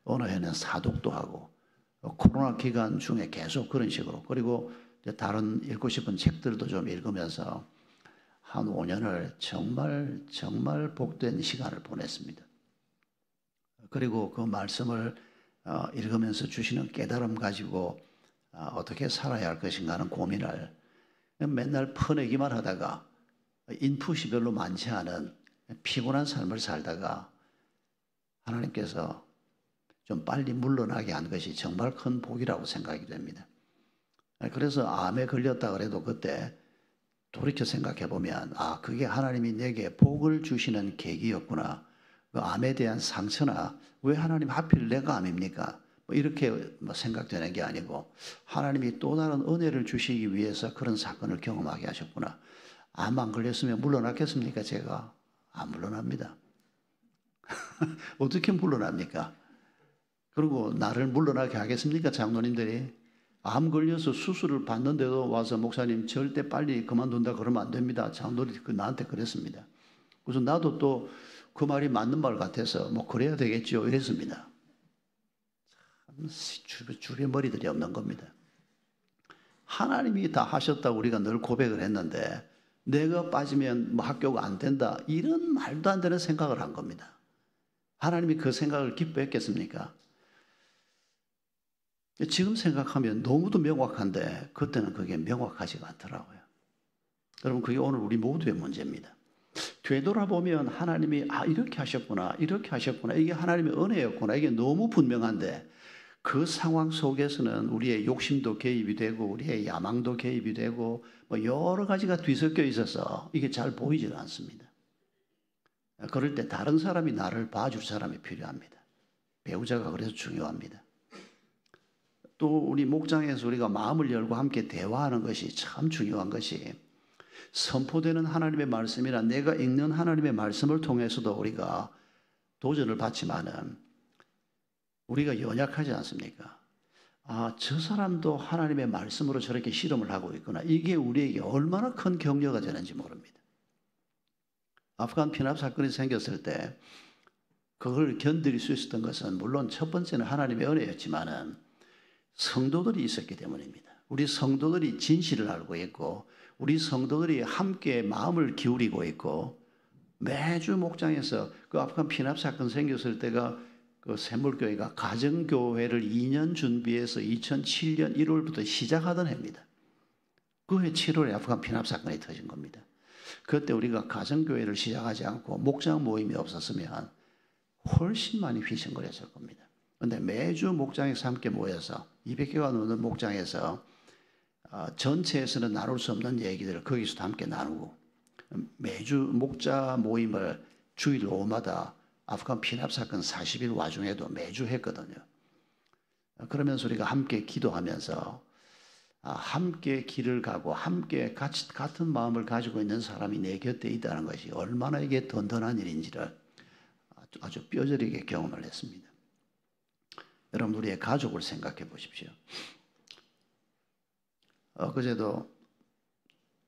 어느 해에는 4독도 하고 코로나 기간 중에 계속 그런 식으로 그리고 이제 다른 읽고 싶은 책들도 좀 읽으면서 한 5년을 정말 복된 시간을 보냈습니다. 그리고 그 말씀을 읽으면서 주시는 깨달음 가지고 어떻게 살아야 할 것인가 하는 고민을 맨날 퍼내기만 하다가 인풋이 별로 많지 않은 피곤한 삶을 살다가 하나님께서 좀 빨리 물러나게 한 것이 정말 큰 복이라고 생각이 됩니다. 그래서 암에 걸렸다 그래도 그때 돌이켜 생각해 보면 그게 하나님이 내게 복을 주시는 계기였구나. 그 암에 대한 상처나 왜 하나님 하필 내가 암입니까? 뭐 이렇게 생각되는 게 아니고 하나님이 또 다른 은혜를 주시기 위해서 그런 사건을 경험하게 하셨구나. 암 안 걸렸으면 물러났겠습니까? 제가 안 물러납니다. 어떻게 물러납니까? 그리고 나를 물러나게 하겠습니까? 장로님들이 암 걸려서 수술을 받는데도 와서 목사님 절대 빨리 그만둔다 그러면 안 됩니다. 장로들이 나한테 그랬습니다. 그래서 나도 또 그 말이 맞는 말 같아서 뭐 그래야 되겠죠 이랬습니다. 참 주변 머리들이 없는 겁니다. 하나님이 다 하셨다고 우리가 늘 고백을 했는데 내가 빠지면 뭐 학교가 안 된다 이런 말도 안 되는 생각을 한 겁니다. 하나님이 그 생각을 기뻐했겠습니까? 지금 생각하면 너무도 명확한데 그때는 그게 명확하지가 않더라고요. 여러분 그게 오늘 우리 모두의 문제입니다. 되돌아보면 하나님이 이렇게 하셨구나 이렇게 하셨구나 이게 하나님의 은혜였구나 이게 너무 분명한데 그 상황 속에서는 우리의 욕심도 개입이 되고 우리의 야망도 개입이 되고 뭐 여러 가지가 뒤섞여 있어서 이게 잘 보이질 않습니다. 그럴 때 다른 사람이 나를 봐줄 사람이 필요합니다. 배우자가 그래서 중요합니다. 또 우리 목장에서 우리가 마음을 열고 함께 대화하는 것이 참 중요한 것이 선포되는 하나님의 말씀이나 내가 읽는 하나님의 말씀을 통해서도 우리가 도전을 받지만은 우리가 연약하지 않습니까? 저 사람도 하나님의 말씀으로 저렇게 실험을 하고 있구나. 이게 우리에게 얼마나 큰 격려가 되는지 모릅니다. 아프간 피납 사건이 생겼을 때 그걸 견딜 수 있었던 것은 물론 첫 번째는 하나님의 은혜였지만은 성도들이 있었기 때문입니다. 우리 성도들이 진실을 알고 있고 우리 성도들이 함께 마음을 기울이고 있고 매주 목장에서 그 아프간 피납 사건 생겼을 때가 그 샘물교회가 가정교회를 2년 준비해서 2007년 1월부터 시작하던 해입니다. 그 해 7월에 아프간 피납 사건이 터진 겁니다. 그때 우리가 가정교회를 시작하지 않고 목장 모임이 없었으면 훨씬 많이 휘청거렸을 겁니다. 그런데 매주 목장에서 함께 모여서 200개가 넘는 목장에서 전체에서는 나눌 수 없는 얘기들을 거기서도 함께 나누고 매주 목자 모임을 주일 오후마다 아프간 피납 사건 40일 와중에도 매주 했거든요. 그러면서 우리가 함께 기도하면서 함께 길을 가고 함께 같은 마음을 가지고 있는 사람이 내 곁에 있다는 것이 얼마나 이게 든든한 일인지를 아주 뼈저리게 경험을 했습니다. 여러분 우리의 가족을 생각해 보십시오. 그제도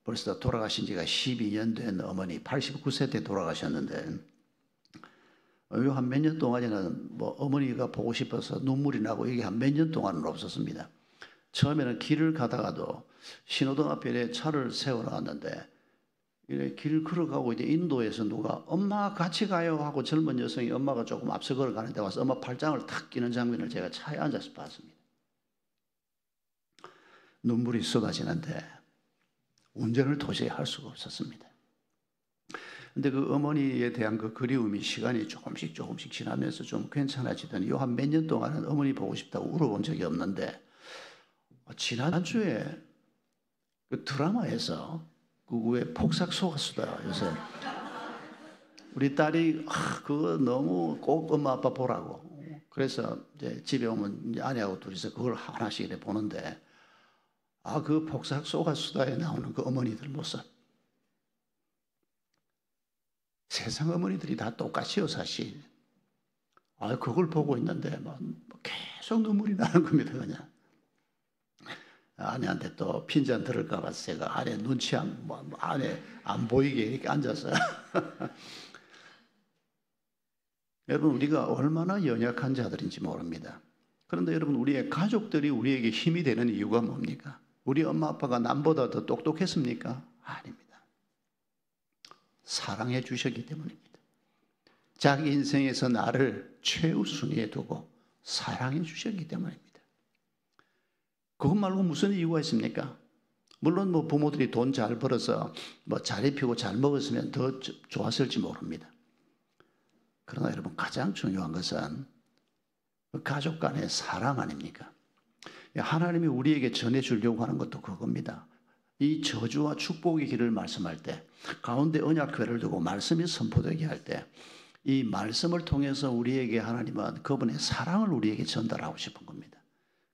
벌써 돌아가신 지가 12년 된 어머니 89세 때 돌아가셨는데 요 한 몇 년 동안에는 뭐 어머니가 보고 싶어서 눈물이 나고 이게 한 몇 년 동안은 없었습니다. 처음에는 길을 가다가도 신호등 앞에 차를 세워놨는데 이래 길 걸어가고 이제 인도에서 누가 엄마 같이 가요 하고 젊은 여성이 엄마가 조금 앞서 걸어가는데 와서 엄마 팔짱을 탁 끼는 장면을 제가 차에 앉아서 봤습니다. 눈물이 쏟아지는데 운전을 도저히 할 수가 없었습니다. 근데 그 어머니에 대한 그 그리움이 시간이 조금씩 지나면서 좀 괜찮아지더니 요 한 몇 년 동안은 어머니 보고 싶다고 울어본 적이 없는데 지난주에 그 드라마에서 그 폭삭 속았수다 요새 우리 딸이 그거 너무 꼭 엄마 아빠 보라고 그래서 이제 집에 오면 이제 아내하고 둘이서 그걸 하나씩 이렇게 보는데 그 폭삭 속았수다에 나오는 그 어머니들 모습 세상 어머니들이 다 똑같이요, 사실. 그걸 보고 있는데 뭐 계속 눈물이 나는 겁니다, 그냥. 아내한테 또 핀잔 들을까 봐 제가 아내 눈치 안에 안 보이게 이렇게 앉아서. 여러분, 우리가 얼마나 연약한 자들인지 모릅니다. 그런데 여러분, 우리의 가족들이 우리에게 힘이 되는 이유가 뭡니까? 우리 엄마 아빠가 남보다 더 똑똑했습니까? 아닙니다. 사랑해 주셨기 때문입니다. 자기 인생에서 나를 최우순위에 두고 사랑해 주셨기 때문입니다. 그것 말고 무슨 이유가 있습니까? 물론 뭐 부모들이 돈 잘 벌어서 뭐 잘 입히고 잘 먹었으면 더 좋았을지 모릅니다. 그러나 여러분, 가장 중요한 것은 가족 간의 사랑 아닙니까? 하나님이 우리에게 전해주려고 하는 것도 그겁니다. 이 저주와 축복의 길을 말씀할 때, 가운데 언약궤를 두고 말씀이 선포되게 할 때, 이 말씀을 통해서 우리에게 하나님은 그분의 사랑을 우리에게 전달하고 싶은 겁니다.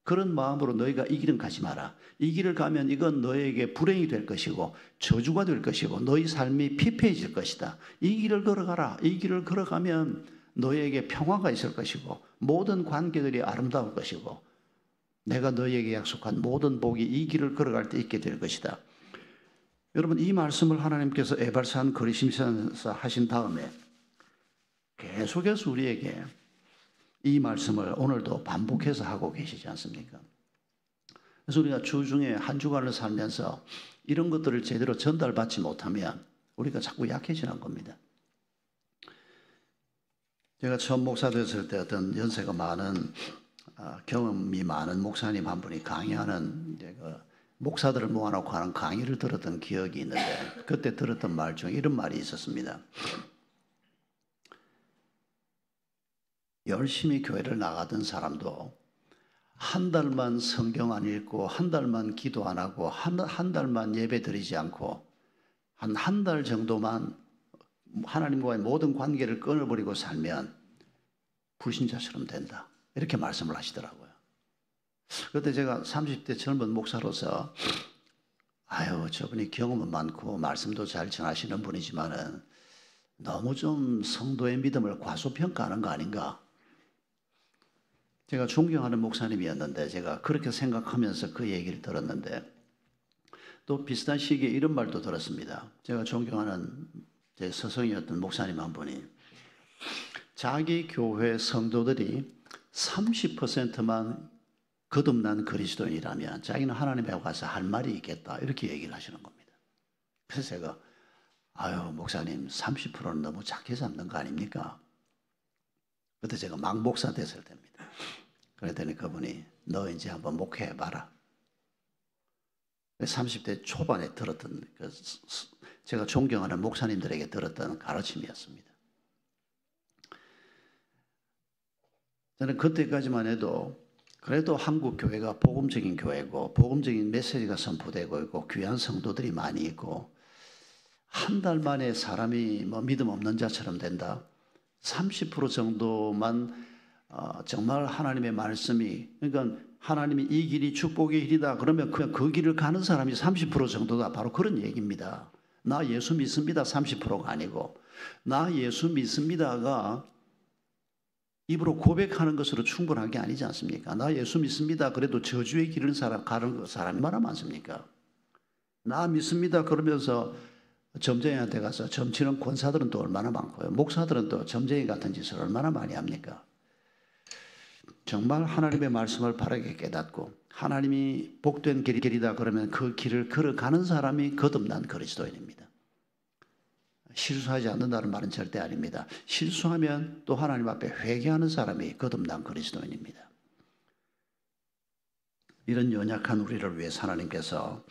그런 마음으로 너희가 이 길은 가지 마라. 이 길을 가면 이건 너에게 불행이 될 것이고 저주가 될 것이고 너희 삶이 피폐해질 것이다. 이 길을 걸어가라. 이 길을 걸어가면 너에게 평화가 있을 것이고 모든 관계들이 아름다울 것이고 내가 너에게 약속한 모든 복이 이 길을 걸어갈 때 있게 될 것이다. 여러분, 이 말씀을 하나님께서 에발산 거리심산에서 하신 다음에 계속해서 우리에게 이 말씀을 오늘도 반복해서 하고 계시지 않습니까? 그래서 우리가 주중에 한 주간을 살면서 이런 것들을 제대로 전달받지 못하면 우리가 자꾸 약해지는 겁니다. 제가 처음 목사 됐을 때 어떤 연세가 많은 경험이 많은 목사님 한 분이 강의하는 목사들을 모아놓고 하는 강의를 들었던 기억이 있는데 그때 들었던 말 중에 이런 말이 있었습니다. 열심히 교회를 나가던 사람도 한 달만 성경 안 읽고 한 달만 기도 안 하고 한 달만 예배 드리지 않고 한 달 정도만 하나님과의 모든 관계를 끊어버리고 살면 불신자처럼 된다. 이렇게 말씀을 하시더라고요. 그때 제가 30대 젊은 목사로서 저분이 경험은 많고 말씀도 잘 전하시는 분이지만은 너무 좀 성도의 믿음을 과소평가하는 거 아닌가? 제가 존경하는 목사님이었는데 제가 그렇게 생각하면서 그 얘기를 들었는데 또 비슷한 시기에 이런 말도 들었습니다. 제가 존경하는 제 스승이었던 목사님 한 분이 자기 교회 성도들이 30%만 거듭난 그리스도인이라면 자기는 하나님에 가서 할 말이 있겠다 이렇게 얘기를 하시는 겁니다. 그래서 제가 목사님 30%는 너무 작게 잡는 거 아닙니까? 그때 제가 막 목사 됐을 때입니다. 그랬더니 그분이 너 이제 한번 목회해봐라. 30대 초반에 들었던 제가 존경하는 목사님들에게 들었던 가르침이었습니다. 저는 그때까지만 해도 그래도 한국 교회가 복음적인 교회고 복음적인 메시지가 선포되고 있고 귀한 성도들이 많이 있고 한 달 만에 사람이 믿음 없는 자처럼 된다. 30% 정도만 정말 하나님의 말씀이 그러니까 하나님이 이 길이 축복의 길이다 그러면 그냥 그 길을 가는 사람이 30% 정도다. 바로 그런 얘기입니다. 나 예수 믿습니다 30%가 아니고 나 예수 믿습니다가 입으로 고백하는 것으로 충분한 게 아니지 않습니까? 나 예수 믿습니다. 그래도 저주의 길을 가는 사람이 얼마나 많습니까? 나 믿습니다. 그러면서 점쟁이한테 가서 점치는 권사들은 또 얼마나 많고요. 목사들은 또 점쟁이 같은 짓을 얼마나 많이 합니까? 정말 하나님의 말씀을 바르게 깨닫고 하나님이 복된 길이다 그러면 그 길을 걸어가는 사람이 거듭난 그리스도인입니다. 실수하지 않는다는 말은 절대 아닙니다. 실수하면 또 하나님 앞에 회개하는 사람이 거듭난 그리스도인입니다. 이런 연약한 우리를 위해서 하나님께서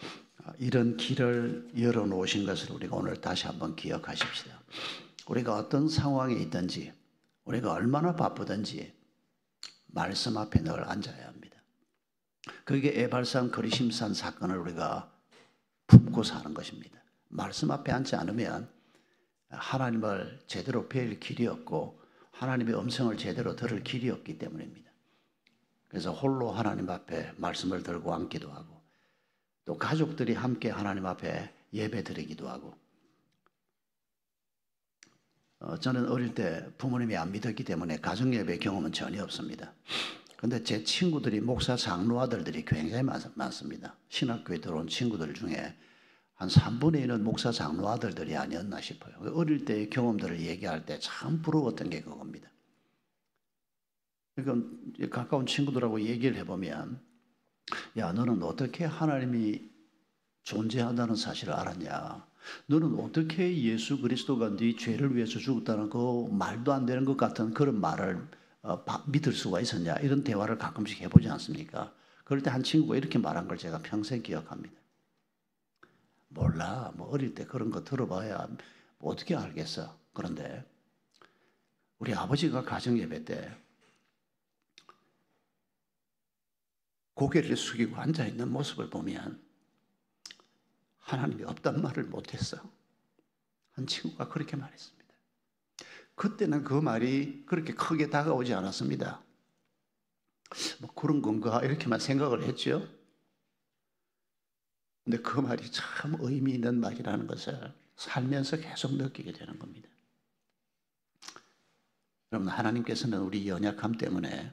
이런 길을 열어놓으신 것을 우리가 오늘 다시 한번 기억하십시다. 우리가 어떤 상황에 있든지 우리가 얼마나 바쁘든지 말씀 앞에 늘 앉아야 합니다. 그게 에발산 거리심산 사건을 우리가 품고 사는 것입니다. 말씀 앞에 앉지 않으면 하나님을 제대로 뵐 길이 없고 하나님의 음성을 제대로 들을 길이 없기 때문입니다. 그래서 홀로 하나님 앞에 말씀을 들고 앉기도 하고 또 가족들이 함께 하나님 앞에 예배 드리기도 하고 저는 어릴 때 부모님이 안 믿었기 때문에 가정예배 경험은 전혀 없습니다. 근데 제 친구들이 목사 장로 아들들이 굉장히 많습니다. 신학교에 들어온 친구들 중에 한 3분의 1은 목사 장로 아들들이 아니었나 싶어요. 어릴 때의 경험들을 얘기할 때 참 부러웠던 게 그겁니다. 그러니까 가까운 친구들하고 얘기를 해보면, 야, 너는 어떻게 하나님이 존재한다는 사실을 알았냐? 너는 어떻게 예수 그리스도가 네 죄를 위해서 죽었다는 그 말도 안 되는 것 같은 그런 말을 믿을 수가 있었냐? 이런 대화를 가끔씩 해보지 않습니까? 그럴 때 한 친구가 이렇게 말한 걸 제가 평생 기억합니다. 몰라, 뭐 어릴 때 그런 거 들어봐야 뭐 어떻게 알겠어. 그런데 우리 아버지가 가정예배 때 고개를 숙이고 앉아있는 모습을 보면 하나님이 없단 말을 못했어. 한 친구가 그렇게 말했습니다. 그때는 그 말이 그렇게 크게 다가오지 않았습니다. 뭐 그런 건가 이렇게만 생각을 했죠. 근데 그 말이 참 의미 있는 말이라는 것을 살면서 계속 느끼게 되는 겁니다. 여러분, 하나님께서는 우리 연약함 때문에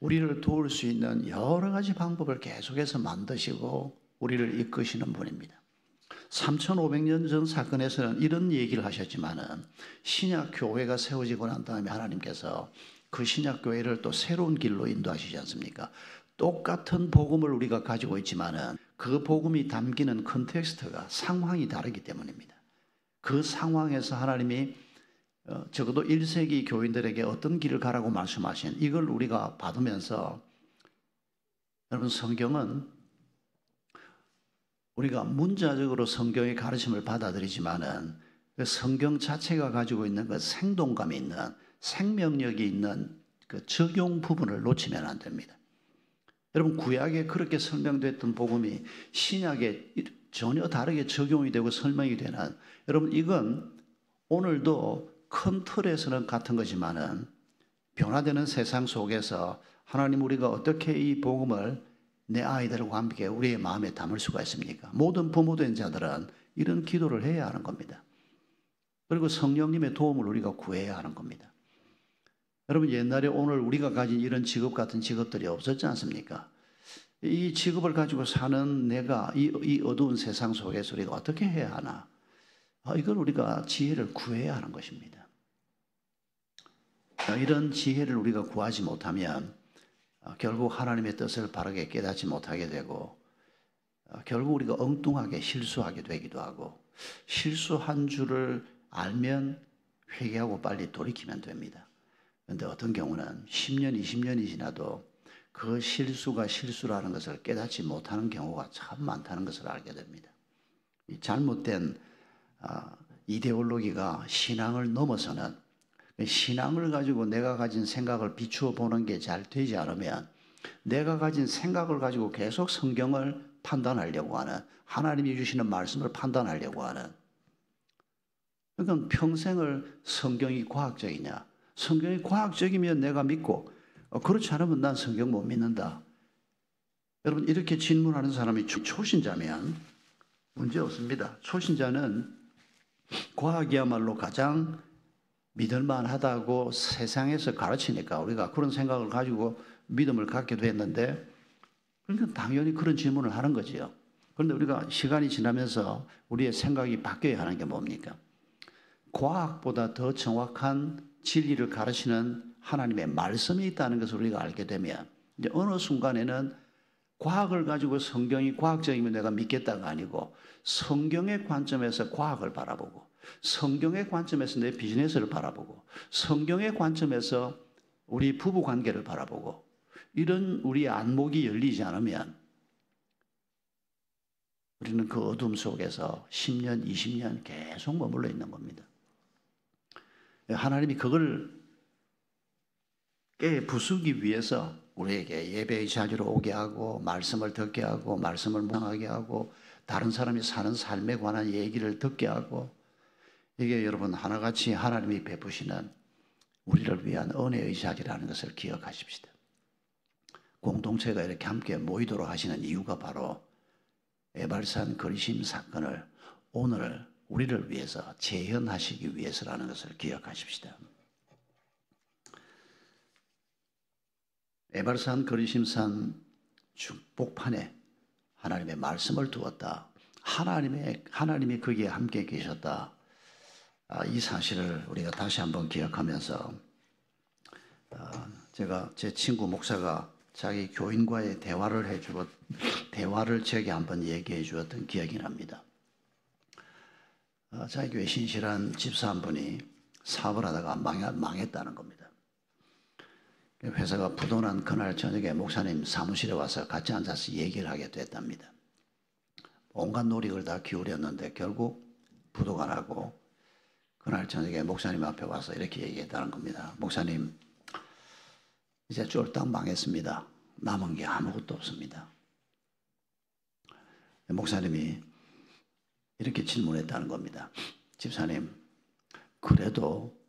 우리를 도울 수 있는 여러 가지 방법을 계속해서 만드시고 우리를 이끄시는 분입니다. 3500년 전 사건에서는 이런 얘기를 하셨지만은 신약 교회가 세워지고 난 다음에 하나님께서 그 신약 교회를 또 새로운 길로 인도하시지 않습니까? 똑같은 복음을 우리가 가지고 있지만은 그 복음이 담기는 컨텍스트가 상황이 다르기 때문입니다. 그 상황에서 하나님이 적어도 1세기 교인들에게 어떤 길을 가라고 말씀하신 이걸 우리가 받으면서, 여러분, 성경은 우리가 문자적으로 성경의 가르침을 받아들이지만은 그 성경 자체가 가지고 있는 그 생동감이 있는 생명력이 있는 그 적용 부분을 놓치면 안 됩니다. 여러분, 구약에 그렇게 설명됐던 복음이 신약에 전혀 다르게 적용이 되고 설명이 되는, 여러분, 이건 오늘도 큰 틀에서는 같은 거지만은 변화되는 세상 속에서 하나님, 우리가 어떻게 이 복음을 내 아이들과 함께 우리의 마음에 담을 수가 있습니까? 모든 부모된 자들은 이런 기도를 해야 하는 겁니다. 그리고 성령님의 도움을 우리가 구해야 하는 겁니다. 여러분, 옛날에 오늘 우리가 가진 이런 직업 같은 직업들이 없었지 않습니까? 이 직업을 가지고 사는 내가 이 어두운 세상 속에서 우리가 어떻게 해야 하나? 이걸 우리가 지혜를 구해야 하는 것입니다. 이런 지혜를 우리가 구하지 못하면 결국 하나님의 뜻을 바르게 깨닫지 못하게 되고, 결국 우리가 엉뚱하게 실수하게 되기도 하고, 실수한 줄을 알면 회개하고 빨리 돌이키면 됩니다. 그런데 어떤 경우는 10년, 20년이 지나도 그 실수가 실수라는 것을 깨닫지 못하는 경우가 참 많다는 것을 알게 됩니다. 이 잘못된 이데올로기가 신앙을 넘어서는, 신앙을 가지고 내가 가진 생각을 비추어 보는 게 잘 되지 않으면 내가 가진 생각을 가지고 계속 성경을 판단하려고 하는, 하나님이 주시는 말씀을 판단하려고 하는, 그러니까 평생을 성경이 과학적이냐, 성경이 과학적이면 내가 믿고 그렇지 않으면 난 성경 못 믿는다. 여러분, 이렇게 질문하는 사람이 초신자면 문제 없습니다. 초신자는 과학이야말로 가장 믿을만하다고 세상에서 가르치니까 우리가 그런 생각을 가지고 믿음을 갖게 됐는데, 그러니까 당연히 그런 질문을 하는 거지요. 그런데 우리가 시간이 지나면서 우리의 생각이 바뀌어야 하는 게 뭡니까? 과학보다 더 정확한 진리를 가르치는 하나님의 말씀이 있다는 것을 우리가 알게 되면, 이제 어느 순간에는 과학을 가지고 성경이 과학적이면 내가 믿겠다가 아니고, 성경의 관점에서 과학을 바라보고, 성경의 관점에서 내 비즈니스를 바라보고, 성경의 관점에서 우리 부부 관계를 바라보고, 이런 우리의 안목이 열리지 않으면 우리는 그 어둠 속에서 10년, 20년 계속 머물러 있는 겁니다. 하나님이 그걸 깨 부수기 위해서 우리에게 예배의 자리로 오게 하고, 말씀을 듣게 하고, 말씀을 묵상하게 하고, 다른 사람이 사는 삶에 관한 얘기를 듣게 하고, 이게 여러분 하나같이 하나님이 베푸시는 우리를 위한 은혜의 자리라는 것을 기억하십시다. 공동체가 이렇게 함께 모이도록 하시는 이유가 바로 에발산 그리심 사건을 오늘 우리를 위해서 재현하시기 위해서라는 것을 기억하십시다. 에발산 거리심산 축복판에 하나님의 말씀을 두었다. 하나님이 거기에 함께 계셨다. 이 사실을 우리가 다시 한번 기억하면서 제가 제 친구 목사가 자기 교인과의 대화를 제게 한번 얘기해 주었던 기억이 납니다. 자기 교회 신실한 집사 한 분이 사업을 하다가 망했다는 겁니다. 회사가 부도난 그날 저녁에 목사님 사무실에 와서 같이 앉아서 얘기를 하게 됐답니다. 온갖 노력을 다 기울였는데 결국 부도가 나고 그날 저녁에 목사님 앞에 와서 이렇게 얘기했다는 겁니다. 목사님, 이제 쫄딱 망했습니다. 남은 게 아무것도 없습니다. 목사님이 이렇게 질문했다는 겁니다. 집사님, 그래도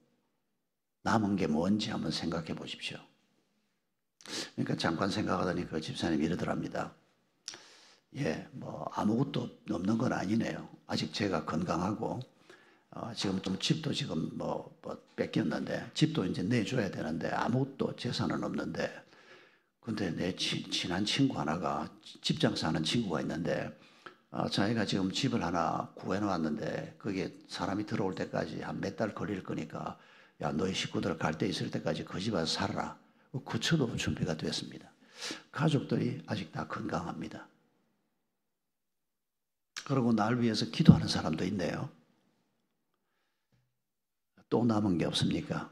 남은 게 뭔지 한번 생각해 보십시오. 그러니까 잠깐 생각하더니 그 집사님이 이러더랍니다. 예, 뭐 아무것도 없는 건 아니네요. 아직 제가 건강하고 지금 좀 집도 지금 뭐 뺏겼는데 집도 이제 내줘야 되는데 아무것도 재산은 없는데 근데 내 친한 친구 하나가 집장 사는 친구가 있는데 자기가 지금 집을 하나 구해놓았는데 그게 사람이 들어올 때까지 한 몇 달 걸릴 거니까 야, 너희 식구들 갈 때 있을 때까지 그 집 와서 살아라. 그쳐도 준비가 됐습니다. 가족들이 아직 다 건강합니다. 그리고 날 위해서 기도하는 사람도 있네요. 또 남은 게 없습니까?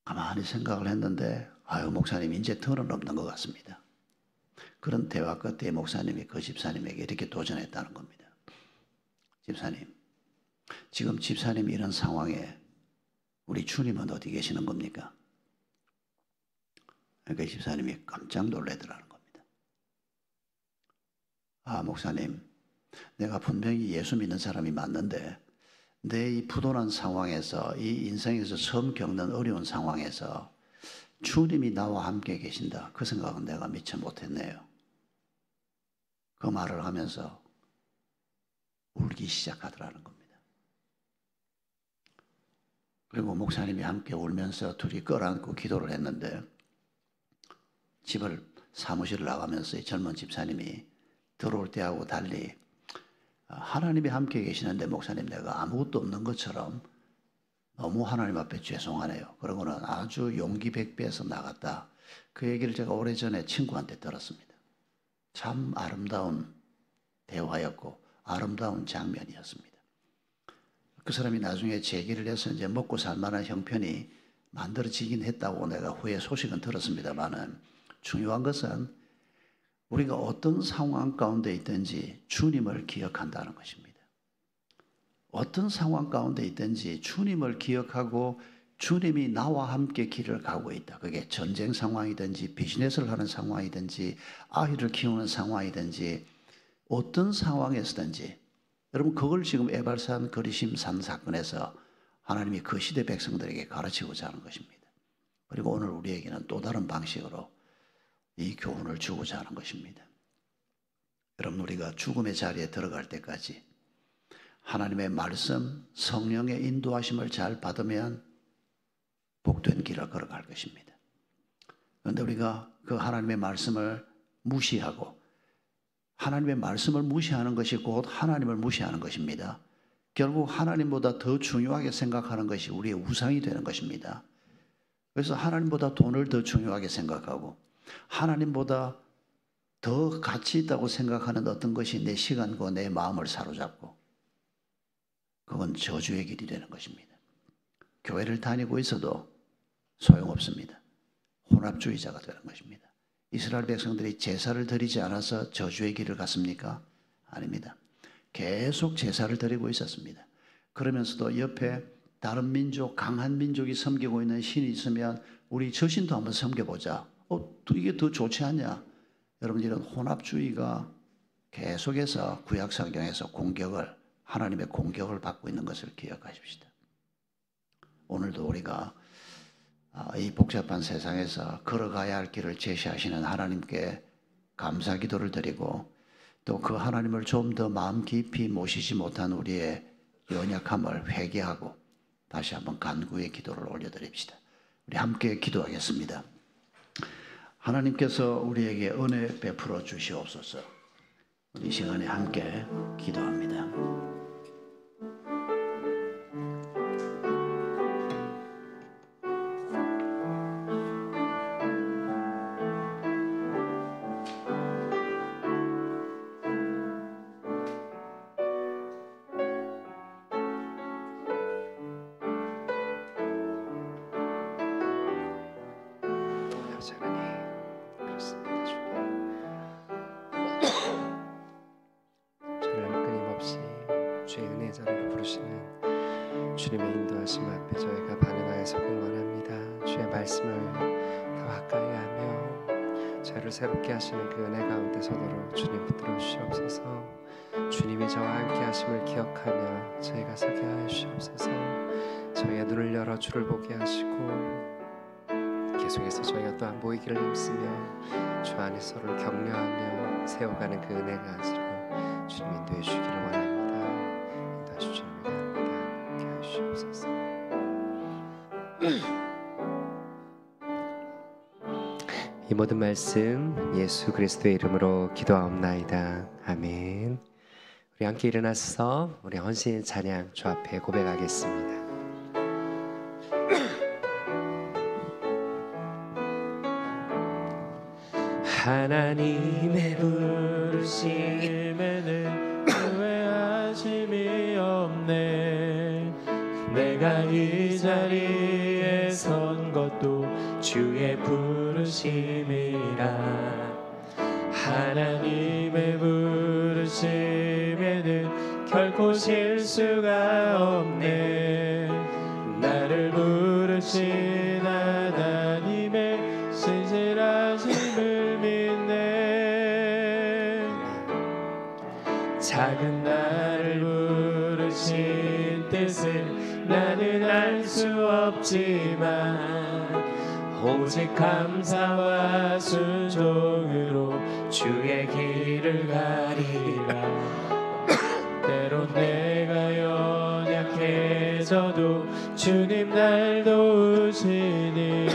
가만히 생각을 했는데 아유 목사님 이제 더는 없는 것 같습니다. 그런 대화 끝에 목사님이 그 집사님에게 이렇게 도전했다는 겁니다. 집사님, 지금 집사님이 이런 상황에 우리 주님은 어디 계시는 겁니까? 그 집사님이 깜짝 놀라더라는 겁니다. 아 목사님, 내가 분명히 예수 믿는 사람이 맞는데 내 이 부도난 상황에서 이 인생에서 처음 겪는 어려운 상황에서 주님이 나와 함께 계신다. 그 생각은 내가 미처 못했네요. 그 말을 하면서 울기 시작하더라는 겁니다. 그리고 목사님이 함께 울면서 둘이 끌어안고 기도를 했는데 사무실을 나가면서 이 젊은 집사님이 들어올 때하고 달리 하나님이 함께 계시는데 목사님 내가 아무것도 없는 것처럼 너무 하나님 앞에 죄송하네요. 그러고는 아주 용기 백배해서 나갔다. 그 얘기를 제가 오래전에 친구한테 들었습니다. 참 아름다운 대화였고 아름다운 장면이었습니다. 그 사람이 나중에 재기를 해서 이제 먹고 살만한 형편이 만들어지긴 했다고 내가 후에 소식은 들었습니다만은 중요한 것은 우리가 어떤 상황 가운데 있든지 주님을 기억한다는 것입니다. 어떤 상황 가운데 있든지 주님을 기억하고 주님이 나와 함께 길을 가고 있다. 그게 전쟁 상황이든지 비즈니스를 하는 상황이든지 아이를 키우는 상황이든지 어떤 상황에서든지 여러분 그걸 지금 에발산 거리심산 사건에서 하나님이 그 시대 백성들에게 가르치고자 하는 것입니다. 그리고 오늘 우리에게는 또 다른 방식으로 이 교훈을 주고자 하는 것입니다. 여러분 우리가 죽음의 자리에 들어갈 때까지 하나님의 말씀, 성령의 인도하심을 잘 받으면 복된 길을 걸어갈 것입니다. 그런데 우리가 그 하나님의 말씀을 무시하고 하나님의 말씀을 무시하는 것이 곧 하나님을 무시하는 것입니다. 결국 하나님보다 더 중요하게 생각하는 것이 우리의 우상이 되는 것입니다. 그래서 하나님보다 돈을 더 중요하게 생각하고 하나님보다 더 가치 있다고 생각하는 어떤 것이 내 시간과 내 마음을 사로잡고 그건 저주의 길이 되는 것입니다. 교회를 다니고 있어도 소용없습니다. 혼합주의자가 되는 것입니다. 이스라엘 백성들이 제사를 드리지 않아서 저주의 길을 갔습니까? 아닙니다. 계속 제사를 드리고 있었습니다. 그러면서도 옆에 다른 민족, 강한 민족이 섬기고 있는 신이 있으면 우리 저 신도 한번 섬겨보자. 이게 더 좋지 않냐? 여러분 이런 혼합주의가 계속해서 구약 성경에서 하나님의 공격을 받고 있는 것을 기억하십시다. 오늘도 우리가 이 복잡한 세상에서 걸어가야 할 길을 제시하시는 하나님께 감사 기도를 드리고 또 그 하나님을 좀 더 마음 깊이 모시지 못한 우리의 연약함을 회개하고 다시 한번 간구의 기도를 올려드립시다. 우리 함께 기도하겠습니다. 하나님께서 우리에게 은혜 베풀어 주시옵소서. 이 시간에 함께 기도합니다. 주님의 인도하심 앞에 저희가 반응하여 서길 원합니다. 주의 말씀을 더 가까이 하며 저희를 새롭게 하시는 그 은혜 가운데 서도록 주님 붙들어 주시옵소서. 주님이 저와 함께 하심을 기억하며 저희가 서게 하여 주시옵소서. 저희의 눈을 열어 주를 보게 하시고 계속해서 저희가 또한 보이기를 힘쓰며 주 안에 서로를 격려하며 세워가는 그 은혜가 아시로 주님 인도해 주시기를 원합니다. 인도해 주시기를 주옵소서. 이 모든 말씀 예수 그리스도의 이름으로 기도하옵나이다. 아멘. 우리 함께 일어나서 우리 헌신의 찬양 주 앞에 고백하겠습니다. 하나님의 부르심에는 후회하심이 없네. 내가 이 자리에 선 것도 주의 부르심이라. 하나님의 부르심에는 결코 실수가 없네. 나를 부르신 하나님의 신실하심을 믿네. 작은 나를 부르신 뜻을 나는 알 수 없지만 오직 감사와 순종으로 주의 길을 가리라. 때론 내가 연약해져도 주님 날 도우시니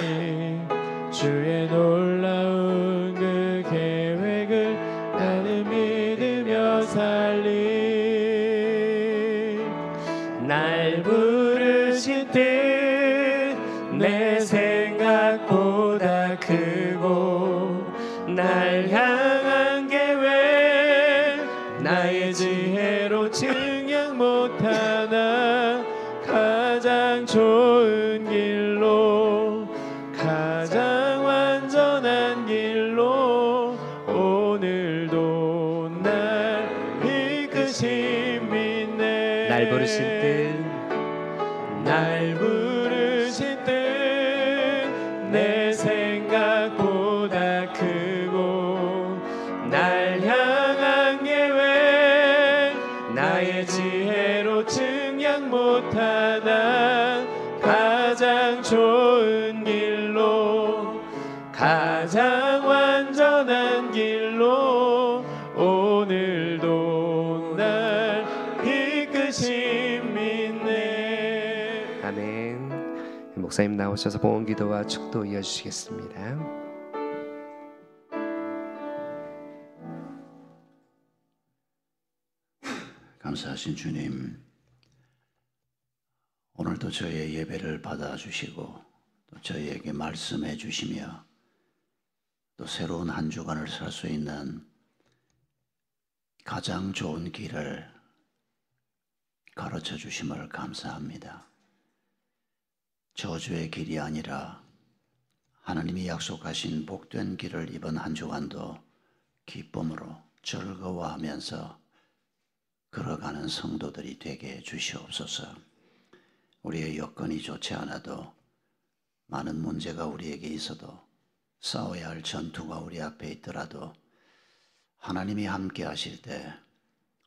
주의 놀라운 그 계획을 나는 믿으며 살리. 날 부르신 뜻 내 생각보다 크고 날 향한 계획 나의 지혜로 증량 못하나 가장 좋은 길로 가장 완전한 길로 오늘도 날 이끄심 믿네. 날 부르신 뜻 날 부르신 뜻 내 생각보다 크고 날 향한 계획 나의 지혜로 증량 못하나 가장 좋은 길로 가장 완전한 길로 오늘도 날 이끄심 믿네. 아멘. 목사님 나오셔서 봉헌기도와 축도 이어주시겠습니다. 감사하신 주님, 오늘도 저희의 예배를 받아주시고 또 저희에게 말씀해 주시며 또 새로운 한 주간을 살 수 있는 가장 좋은 길을 가르쳐 주심을 감사합니다. 저주의 길이 아니라 하나님이 약속하신 복된 길을 이번 한 주간도 기쁨으로 즐거워하면서 걸어가는 성도들이 되게 주시옵소서. 우리의 여건이 좋지 않아도 많은 문제가 우리에게 있어도 싸워야 할 전투가 우리 앞에 있더라도 하나님이 함께 하실 때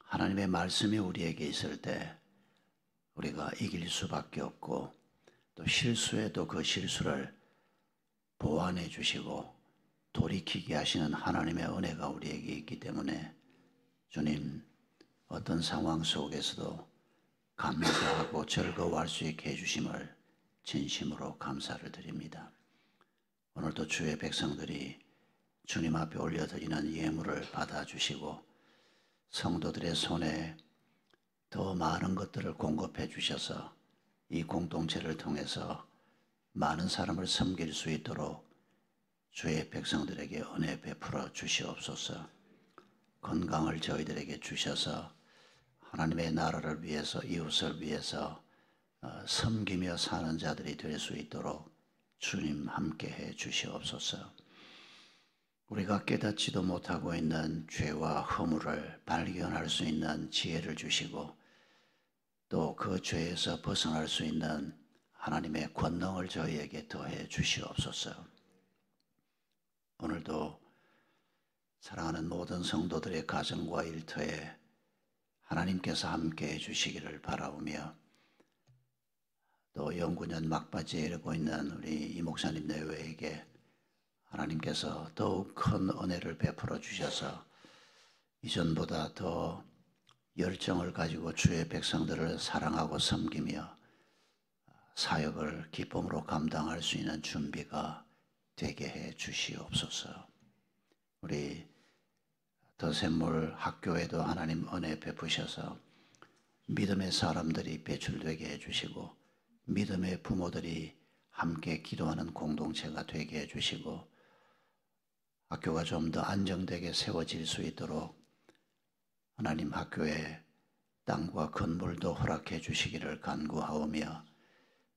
하나님의 말씀이 우리에게 있을 때 우리가 이길 수밖에 없고 또 실수해도 그 실수를 보완해 주시고 돌이키게 하시는 하나님의 은혜가 우리에게 있기 때문에 주님, 어떤 상황 속에서도 감사하고 즐거워할 수 있게 해주심을 진심으로 감사를 드립니다. 오늘도 주의 백성들이 주님 앞에 올려드리는 예물을 받아주시고 성도들의 손에 더 많은 것들을 공급해 주셔서 이 공동체를 통해서 많은 사람을 섬길 수 있도록 주의 백성들에게 은혜 베풀어 주시옵소서. 건강을 저희들에게 주셔서 하나님의 나라를 위해서 이웃을 위해서 섬기며 사는 자들이 될 수 있도록 주님 함께해 주시옵소서. 우리가 깨닫지도 못하고 있는 죄와 허물을 발견할 수 있는 지혜를 주시고 또 그 죄에서 벗어날 수 있는 하나님의 권능을 저희에게 더해 주시옵소서. 오늘도 사랑하는 모든 성도들의 가정과 일터에 하나님께서 함께해 주시기를 바라오며 또 연구년 막바지에 이르고 있는 우리 이 목사님 내외에게 하나님께서 더욱 큰 은혜를 베풀어 주셔서 이전보다 더 열정을 가지고 주의 백성들을 사랑하고 섬기며 사역을 기쁨으로 감당할 수 있는 준비가 되게 해 주시옵소서. 우리 더샘물 학교에도 하나님 은혜 베푸셔서 믿음의 사람들이 배출되게 해주시고 믿음의 부모들이 함께 기도하는 공동체가 되게 해주시고 학교가 좀 더 안정되게 세워질 수 있도록 하나님 학교에 땅과 건물도 허락해 주시기를 간구하오며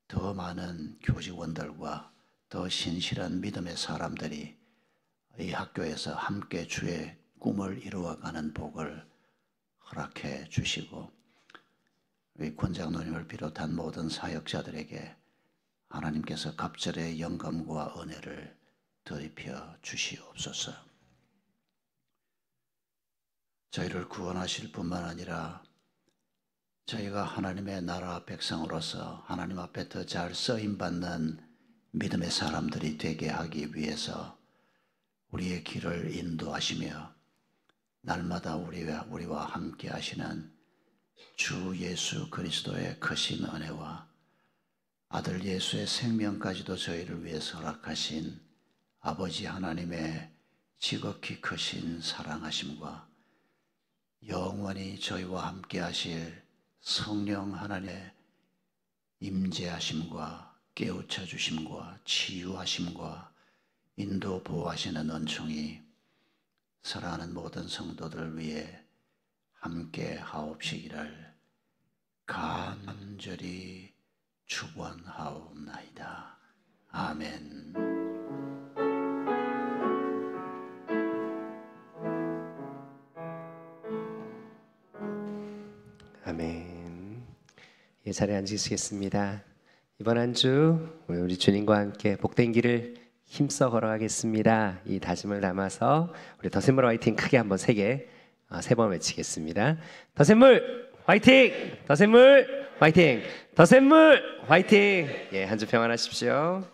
더 많은 교직원들과 더 신실한 믿음의 사람들이 이 학교에서 함께 주의 꿈을 이루어가는 복을 허락해 주시고 우리 권장로님을 비롯한 모든 사역자들에게 하나님께서 갑절의 영감과 은혜를 더입혀 주시옵소서. 저희를 구원하실 뿐만 아니라 저희가 하나님의 나라 백성으로서 하나님 앞에 더 잘 쓰임받는 믿음의 사람들이 되게 하기 위해서 우리의 길을 인도하시며 날마다 우리와 함께 하시는 주 예수 그리스도의 크신 은혜와 아들 예수의 생명까지도 저희를 위해서 허락하신 아버지 하나님의 지극히 크신 사랑하심과 영원히 저희와 함께 하실 성령 하나님의 임재하심과 깨우쳐 주심과 치유하심과 인도 보호하시는 은총이 사랑하는 모든 성도들을 위해 함께 하옵시기를 간절히 축원하옵나이다. 아멘. 아멘. 이 자리에 앉으시겠습니다. 이번 한 주 우리 주님과 함께 복된 길을 힘써 걸어가겠습니다. 이 다짐을 담아서 우리 더샘물 화이팅 크게 한번 세 번 외치겠습니다. 더샘물 화이팅! 더샘물 화이팅! 더샘물 화이팅! 예, 한 주 평안하십시오.